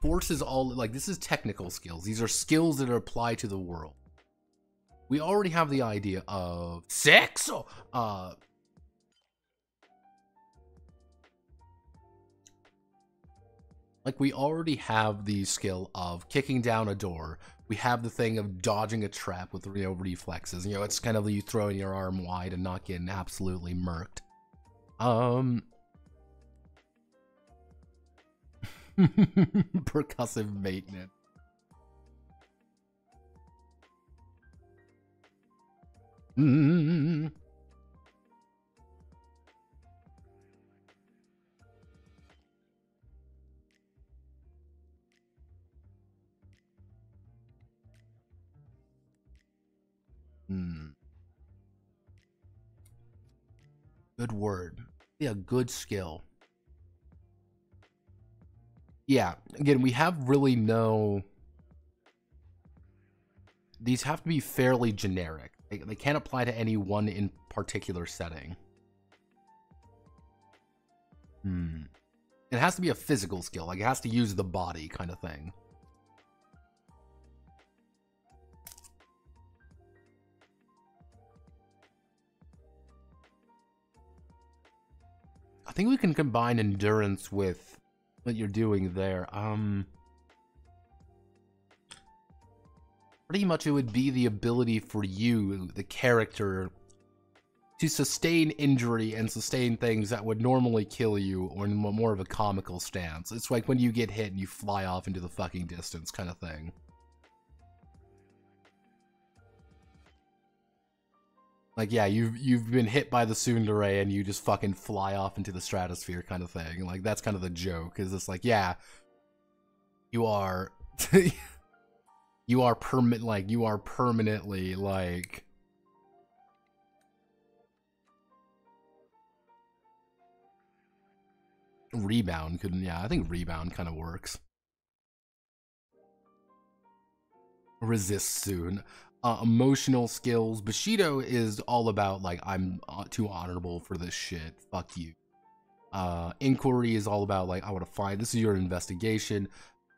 Force is all, like, this is technical skills. These are skills that are applied to the world. We already have the idea of sex. Like, we already have the skill of kicking down a door. We have the thing of dodging a trap with reflexes. It's kind of you throwing your arm wide and not getting absolutely murked. Percussive maintenance. Good word. Yeah, good skill. Yeah, again, we have really no... These have to be fairly generic. They can't apply to any one in particular setting. It has to be a physical skill. Like, it has to use the body kind of thing. I think we can combine endurance with what you're doing there. Pretty much it would be the ability for you, the character, to sustain injury and sustain things that would normally kill you, or in more of a comical stance. It's like when you get hit and you fly off into the fucking distance kind of thing. Like, yeah, you've been hit by the tsundere and you just fucking fly off into the stratosphere kind of thing. Like, that's kind of the joke, is it's like, yeah, you are you are permanently like rebound could, yeah, I think rebound kind of works. Resist soon. Emotional skills. Bushido is all about like, I'm too honorable for this shit. Fuck you. Inquiry is all about like, I want to find, this is your investigation.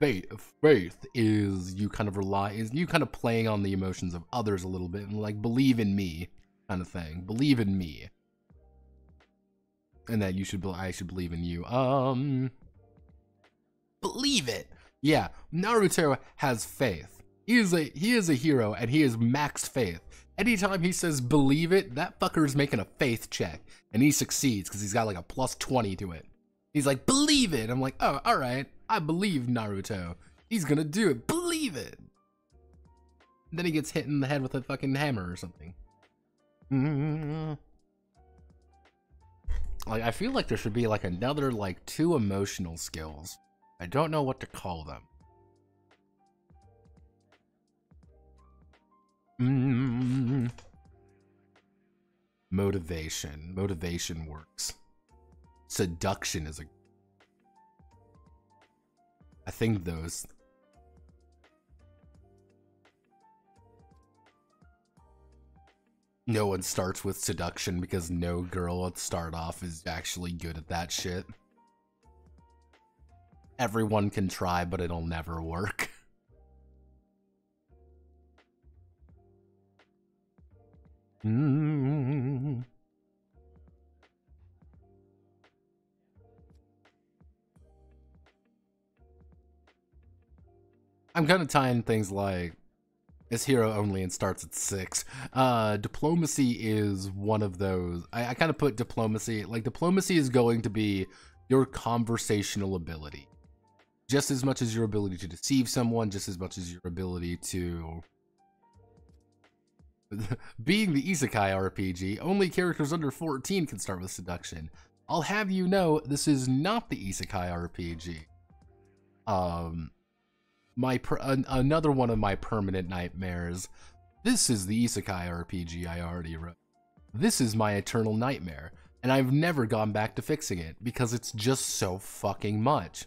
Faith is you kind of playing on the emotions of others a little bit and like, believe in me kind of thing. Believe in me. And that I should believe in you. Believe it. Yeah, Naruto has faith. He is a hero, and he is max faith. Anytime he says believe it, that fucker's making a faith check, and he succeeds because he's got like a +20 to it. He's like, believe it. I'm like, oh, all right, I believe Naruto. He's gonna do it. Believe it. And then he gets hit in the head with a fucking hammer or something. Like, I feel like there should be like another like 2 emotional skills. I don't know what to call them. Motivation works. Seduction is I think those. No one starts with seduction because no girl at start off is actually good at that shit. Everyone can try, but it'll never work. I'm kind of tying things like it's hero only and starts at 6. Diplomacy is one of those. I kind of put diplomacy, like diplomacy is going to be your conversational ability. Just as much as your ability to deceive someone, just as much as your ability to... Being the Isekai RPG, only characters under 14 can start with seduction. I'll have you know, this is not the Isekai RPG. Another one of my permanent nightmares. This is the Isekai RPG I already wrote. This is my eternal nightmare, and I've never gone back to fixing it because it's just so fucking much.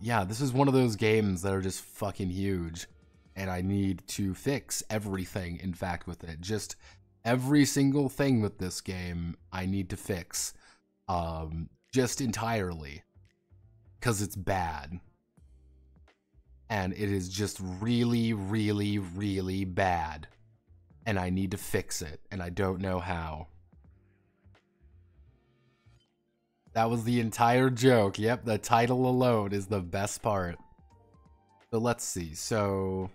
Yeah, this is one of those games that are just fucking huge, and I need to fix everything, in fact, with it. Just every single thing with this game, I need to fix. Just entirely. Because it's bad. And it is just really, really, really bad. And I need to fix it, and I don't know how. That was the entire joke. Yep, the title alone is the best part. So let's see. So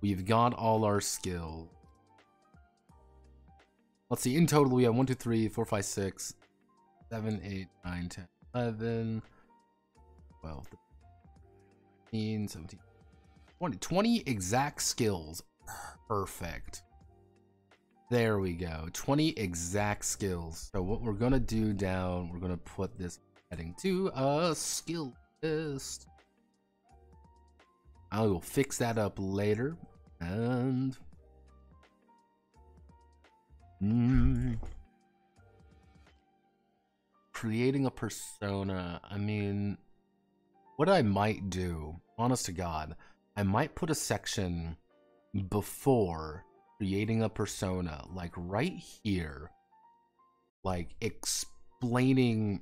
we've got all our skills. Let's see. In total, we have 1, 2, 3, 4, 5, 6, 7, 8, 9, 10, 11, 12, 13, 17, 20 exact skills. Perfect. There we go. 20 exact skills. So what we're gonna do down, we're gonna put this heading to skill list. I will fix that up later. And creating a persona. I mean, what I might do, honest to God, I might put a section before creating a persona, like right here, like explaining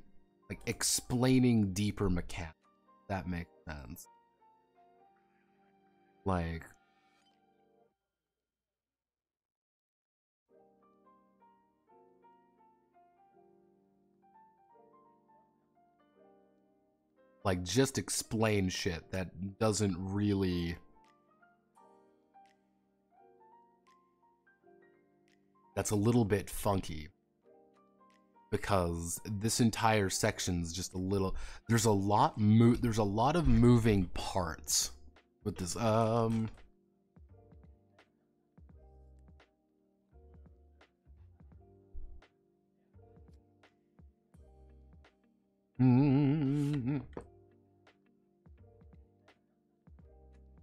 deeper mechanics. That makes sense. Like, just explain shit that doesn't really, that's a little bit funky, because this entire section's just a little, there's a lot of moving parts with this.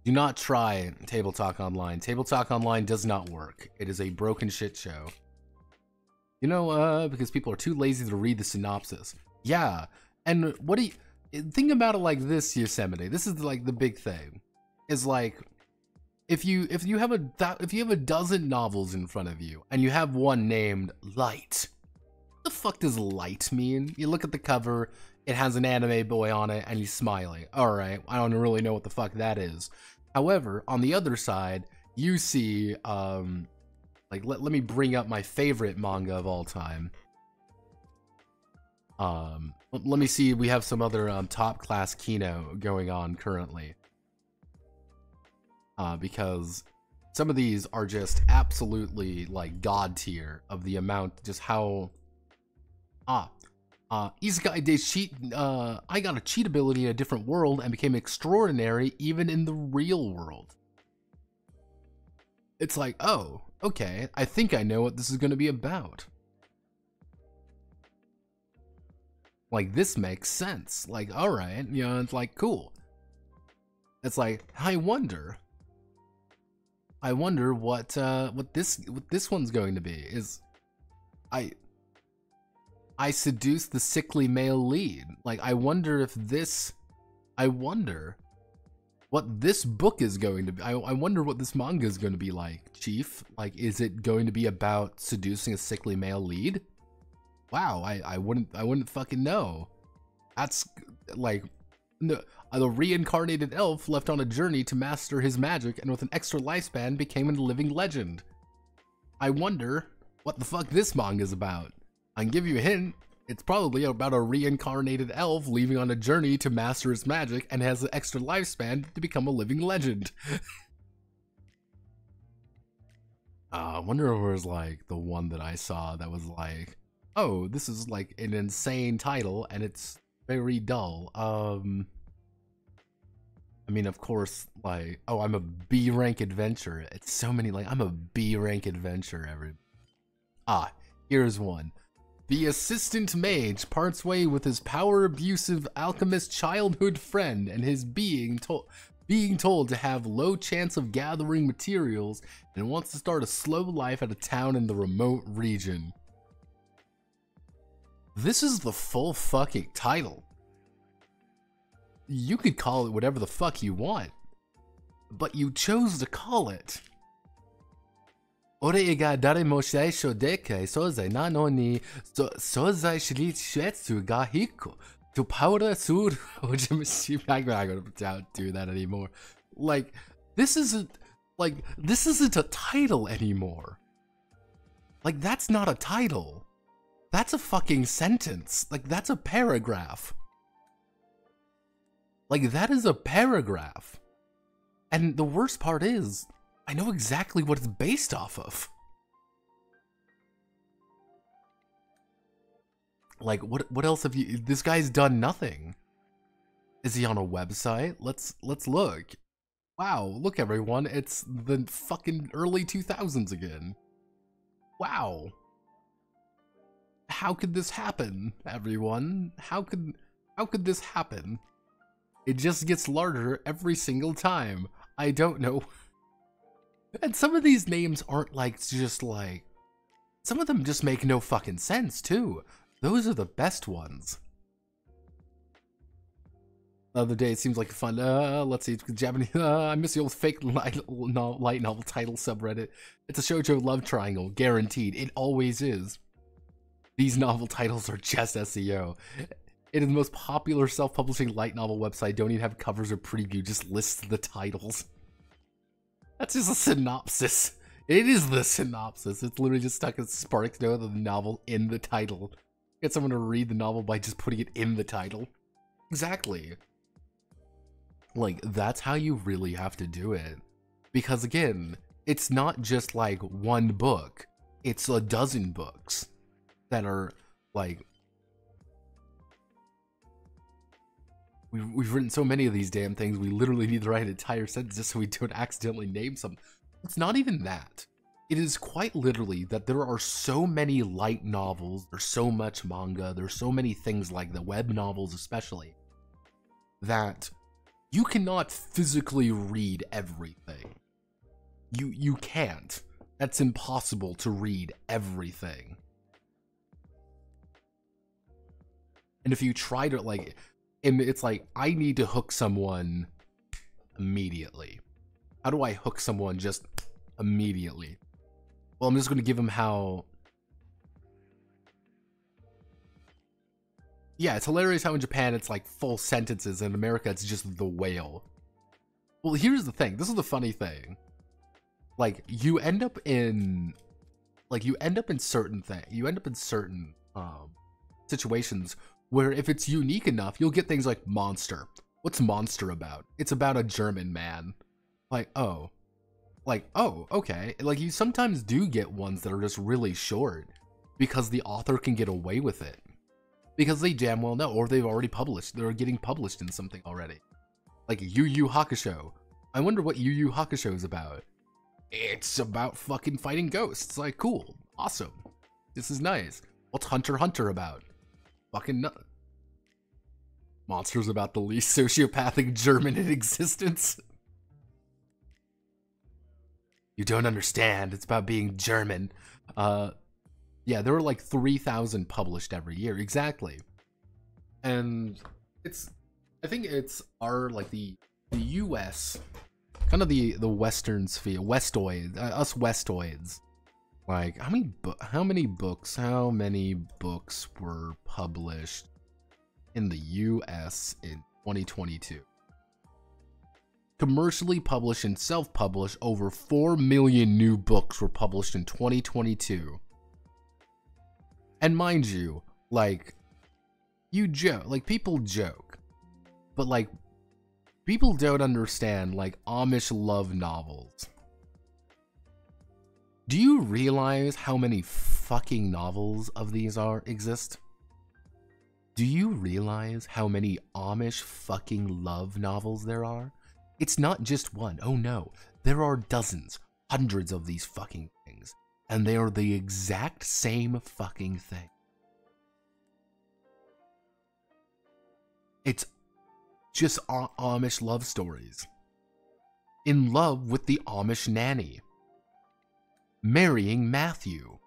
Do not try Table Talk Online. Table Talk Online does not work. It is a broken shit show. You know, because people are too lazy to read the synopsis. Yeah, and what do you think about it like this, Yosemite? This is like the big thing. Is like, if you have a dozen novels in front of you and you have one named Light, what the fuck does Light mean? You look at the cover, it has an anime boy on it, and he's smiling. All right, I don't really know what the fuck that is. However, on the other side, you see, like, let me bring up my favorite manga of all time. Let me see, we have some other top class Kino going on currently. Because some of these are just absolutely, like, god tier of the amount, just how... Isekai Days cheat. I got a cheat ability in a different world and became extraordinary even in the real world. It's like, oh, okay, I think I know what this is going to be about. Like, this makes sense. Like, all right, you know, it's like, cool. It's like, I wonder what this one's going to be. Is I seduced the sickly male lead. Like, I wonder what this book is going to be. I wonder what this manga is going to be like, Chief. Like, is it going to be about seducing a sickly male lead? Wow, I wouldn't fucking know. That's like, the reincarnated elf left on a journey to master his magic and with an extra lifespan became a living legend. I wonder what the fuck this manga is about. I can give you a hint. It's probably about a reincarnated elf leaving on a journey to master his magic and has an extra lifespan to become a living legend. I wonder if it was like the one that I saw that was like, oh, this is like an insane title and it's very dull. I mean, of course, like, oh, I'm a B rank adventure. It's so many, like, I'm a B rank adventure. Here's one. The assistant mage parts way with his power-abusive alchemist childhood friend and his being told to have low chance of gathering materials and wants to start a slow life at a town in the remote region. This is the full fucking title. You could call it whatever the fuck you want, but you chose to call it. 俺が誰も最初でかい素材なのに、素材知り説が低く、to powder suit, I'm not gonna do that anymore. Like, this isn't a title anymore. Like, that's not a title. That's a fucking sentence. Like, that's a paragraph. Like, that is a paragraph. And the worst part is, I know exactly what it's based off of. Like, what else have you... This guy's done nothing. Is he on a website? Let's look. Wow, look everyone, it's the fucking early 2000s again. Wow. How could this happen, everyone? How could this happen? It just gets larger every single time. I don't know. And some of these names aren't like, just like, some of them just make no fucking sense too. Those are the best ones. The other day, it seems like fun. Let's see, Japanese. I miss the old fake light novel title subreddit. It's a shoujo love triangle, guaranteed. It always is. These novel titles are just SEO. It is the most popular self-publishing light novel website. Don't even have covers or preview, just lists the titles. That's just a synopsis. It is the synopsis. It's literally just stuck a spark note of the novel in the title. Get someone to read the novel by just putting it in the title. Exactly. Like, that's how you really have to do it. Because again, it's not just like one book. It's a dozen books that are like... We've written so many of these damn things, we literally need to write an entire sentence just so we don't accidentally name some. It's not even that. It is quite literally that there are so many light novels, there's so much manga, there's so many things like the web novels especially, that you cannot physically read everything. You can't. That's impossible to read everything. And if you try to, like, and it's like, I need to hook someone immediately. How do I hook someone just immediately? Well, I'm just going to give them how... Yeah, it's hilarious how in Japan it's like full sentences, and in America it's just the whale. Well, here's the thing. This is the funny thing. Like, you end up in certain things. You end up in certain situations where if it's unique enough, you'll get things like monster. What's monster about? It's about a German man. Like, oh. Like, oh, okay. Like, you sometimes do get ones that are just really short because the author can get away with it. Because they damn well know, or they've already published. They're getting published in something already. Like Yu Yu Hakusho. I wonder what Yu Yu Hakusho is about. It's about fucking fighting ghosts. Like, cool. Awesome. This is nice. What's Hunter x Hunter about? Fucking Monsters about the least sociopathic German in existence. You don't understand. It's about being German. Yeah, there are like 3,000 published every year. Exactly. And I think it's like the US, kind of the Western sphere, Westoids, us Westoids. Like, how many books were published in the US in 2022? Commercially published and self-published, over 4 million new books were published in 2022. And mind you, like, you joke, like, people joke, but like, people don't understand, like, Amish love novels. Do you realize how many fucking novels of these exist? Do you realize how many Amish fucking love novels there are? It's not just one. Oh no, there are dozens, hundreds of these fucking things, and they are the exact same fucking thing. It's just Amish love stories. In love with the Amish nanny. Marrying Matthew.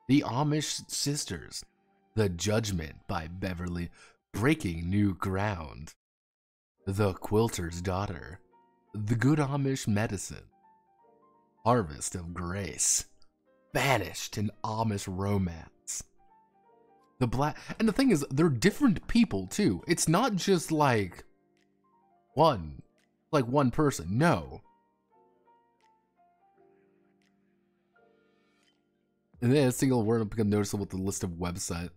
The Amish sisters. The Judgment by Beverly. Breaking New Ground. The Quilter's Daughter. The Good Amish Medicine. Harvest of Grace. Banished in Amish Romance. And the thing is, they're different people too. It's not just like one person. No. And then a single word will become noticeable with the list of website.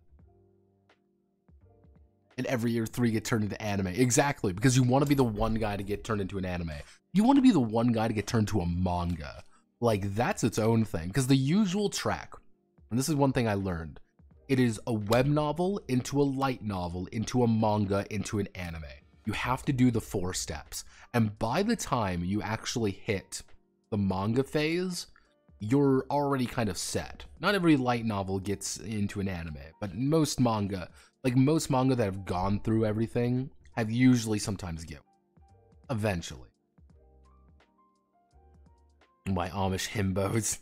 And every year 3 get turned into anime. Exactly, because you want to be the one guy to get turned into an anime. You want to be the one guy to get turned to a manga. Like, that's its own thing. Because the usual track, and this is one thing I learned, it is a web novel into a light novel into a manga into an anime. You have to do the 4 steps. And by the time you actually hit the manga phase, you're already kind of set. Not every light novel gets into an anime, but most manga, that have gone through everything, have usually sometimes given. Eventually. My Amish himbos.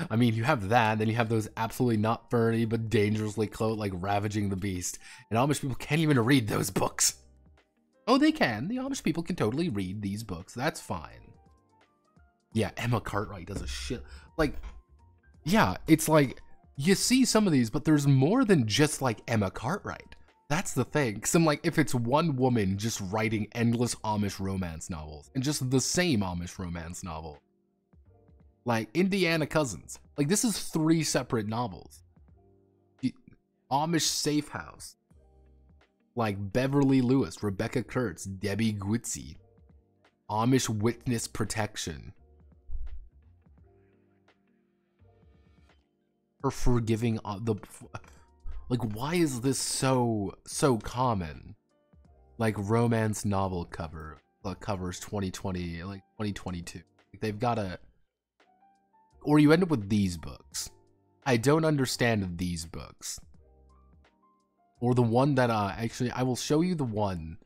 I mean, you have that, then you have those absolutely not furry but dangerously close, like Ravaging the Beast. And Amish people can't even read those books. Oh, they can. The Amish people can totally read these books. That's fine. Yeah, Emma Cartwright does a shit. Like, yeah, it's like, you see some of these, but there's more than just like Emma Cartwright. That's the thing. Because I'm like, if it's one woman just writing endless Amish romance novels, and just the same Amish romance novel, like Indiana Cousins, like this is 3 separate novels. Amish Safe House, like Beverly Lewis, Rebecca Kurtz, Debbie Gwitzy, Amish Witness Protection, her forgiving the, like, why is this so common? Like romance novel covers 2020, like 2022. Like they've got a, or you end up with these books. I don't understand these books. Or the one that, actually, I will show you the one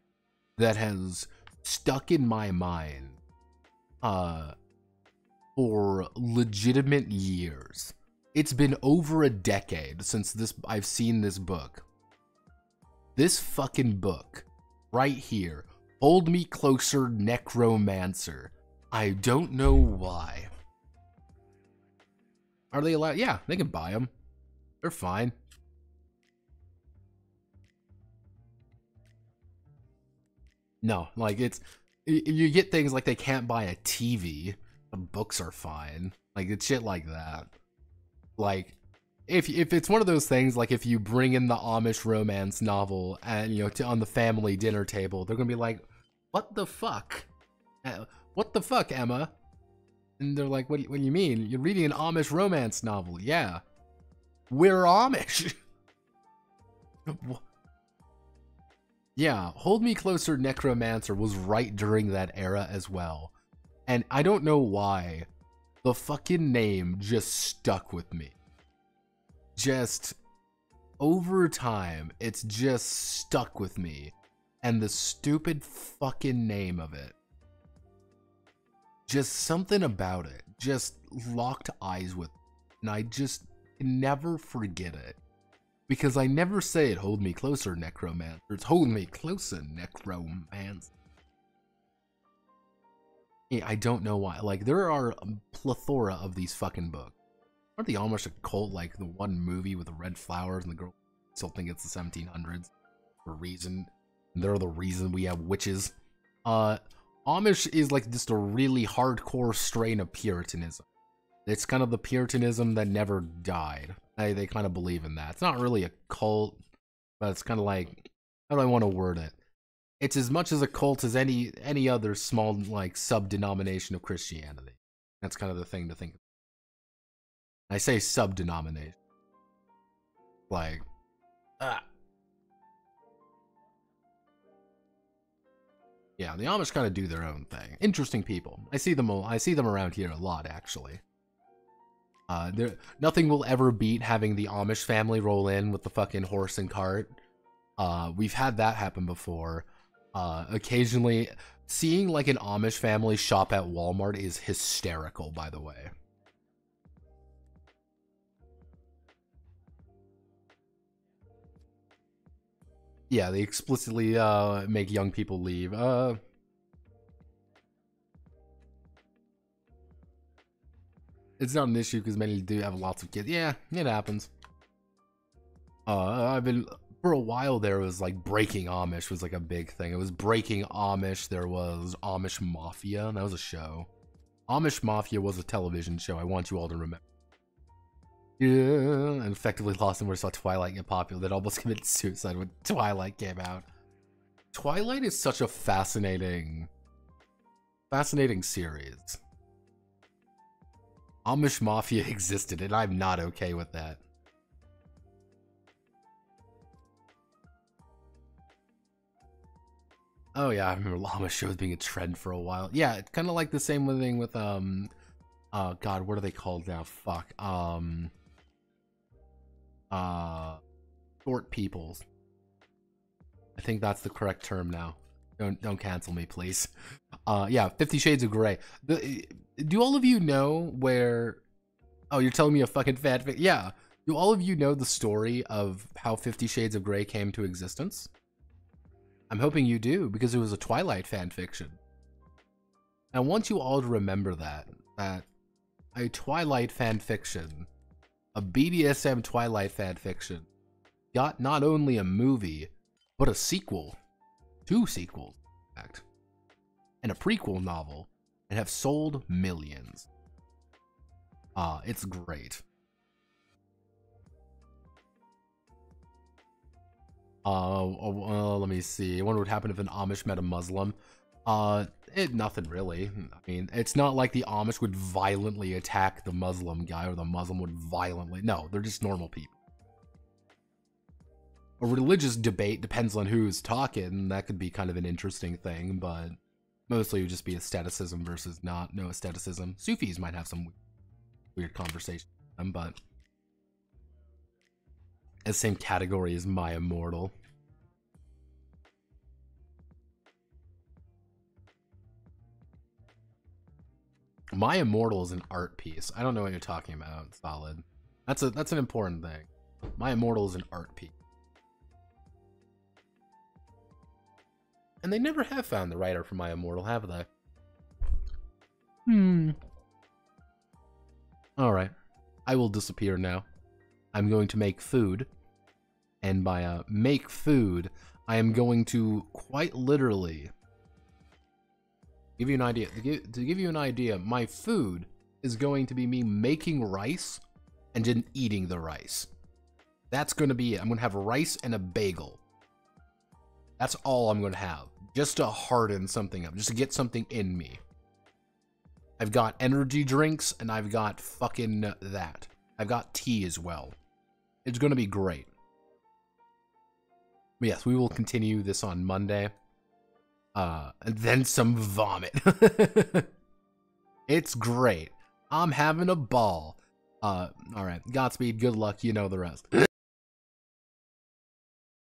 that has stuck in my mind, for legitimate years. It's been over a decade since I've seen this book. This fucking book, right here, Hold Me Closer, Necromancer. I don't know why. Are they allowed? Yeah, they can buy them. They're fine. No, like you get things like they can't buy a TV. The books are fine. Like it's shit like that. Like if it's one of those things, like if you bring in the Amish romance novel and on the family dinner table, they're gonna be like, "What the fuck? What the fuck, Emma?" And they're like, what do you mean? You're reading an Amish romance novel. Yeah. We're Amish. Yeah, Hold Me Closer, Necromancer was right during that era as well. And I don't know why. The fucking name just stuck with me. Just over time, it's just stuck with me. And the stupid fucking name of it. Just something about it just locked eyes with me, and I just can never forget it. Because I never say it, Hold Me Closer, Necromancer. It's Hold Me Closer, Necromancer. Yeah, I don't know why. Like, there are a plethora of these fucking books. Aren't the Amish a cult, like the one movie with the red flowers and the girl still think it's the 1700s for a reason? And they're the reason we have witches. Amish is like just a really hardcore strain of Puritanism. It's kind of the Puritanism that never died. They kind of believe in that. It's not really a cult, but it's kind of like, how do I want to word it? It's as much as a cult as any other small, like, sub-denomination of Christianity. That's kind of the thing to think of. I say sub-denomination. Like, yeah, the Amish kind of do their own thing. Interesting people. I see them around here a lot, actually. Nothing will ever beat having the Amish family roll in with the fucking horse and cart. We've had that happen before. Occasionally, seeing like an Amish family shop at Walmart is hysterical, by the way. Yeah, they explicitly make young people leave. It's not an issue because many do have lots of kids. Yeah, it happens. I've been, for a while there was like Breaking Amish was like a big thing. It was Breaking Amish. There was Amish Mafia. That was a show. Amish Mafia was a television show. I want you all to remember. Yeah, and effectively lost and we saw Twilight get popular. That almost committed suicide when Twilight came out. Twilight is such a fascinating series. Amish Mafia existed, and I'm not okay with that. Oh yeah, I remember Llama shows being a trend for a while. Yeah, it's kind of like the same thing with God, what are they called now? Fuck. Short peoples. I think that's the correct term now. Don't cancel me, please. Yeah, 50 Shades of Grey. Do all of you know where... Oh, you're telling me a fucking fanfic? Yeah. Do all of you know the story of how 50 Shades of Grey came to existence? I'm hoping you do, because it was a Twilight fanfiction. I want you all to remember that a Twilight fanfiction, a BDSM Twilight fanfiction, got not only a movie, but a sequel. 2 sequels, in fact. And a prequel novel, and have sold millions. It's great. Let me see. I wonder what happened if an Amish met a Muslim. Nothing really. I mean, it's not like the Amish would violently attack the Muslim guy, or the Muslim would violently... No, they're just normal people. A religious debate depends on who's talking. That could be kind of an interesting thing, but mostly it would just be aestheticism versus no aestheticism. Sufis might have some weird conversation, but the same category as My Immortal. My Immortal is an art piece. I don't know what you're talking about, Solid. That's an important thing. My Immortal is an art piece. And they never have found the writer for My Immortal, have they? Alright. I will disappear now. I'm going to make food. And by make food, I am going to quite literally give you an idea. To give you an idea, my food is going to be me making rice and then eating the rice. That's going to be it. I'm going to have rice and a bagel. That's all I'm going to have. Just to harden something up. Just to get something in me. I've got energy drinks and I've got fucking that. I've got tea as well. It's going to be great. But yes, we will continue this on Monday. And then some vomit. It's great. I'm having a ball. Alright. Godspeed. Good luck. You know the rest.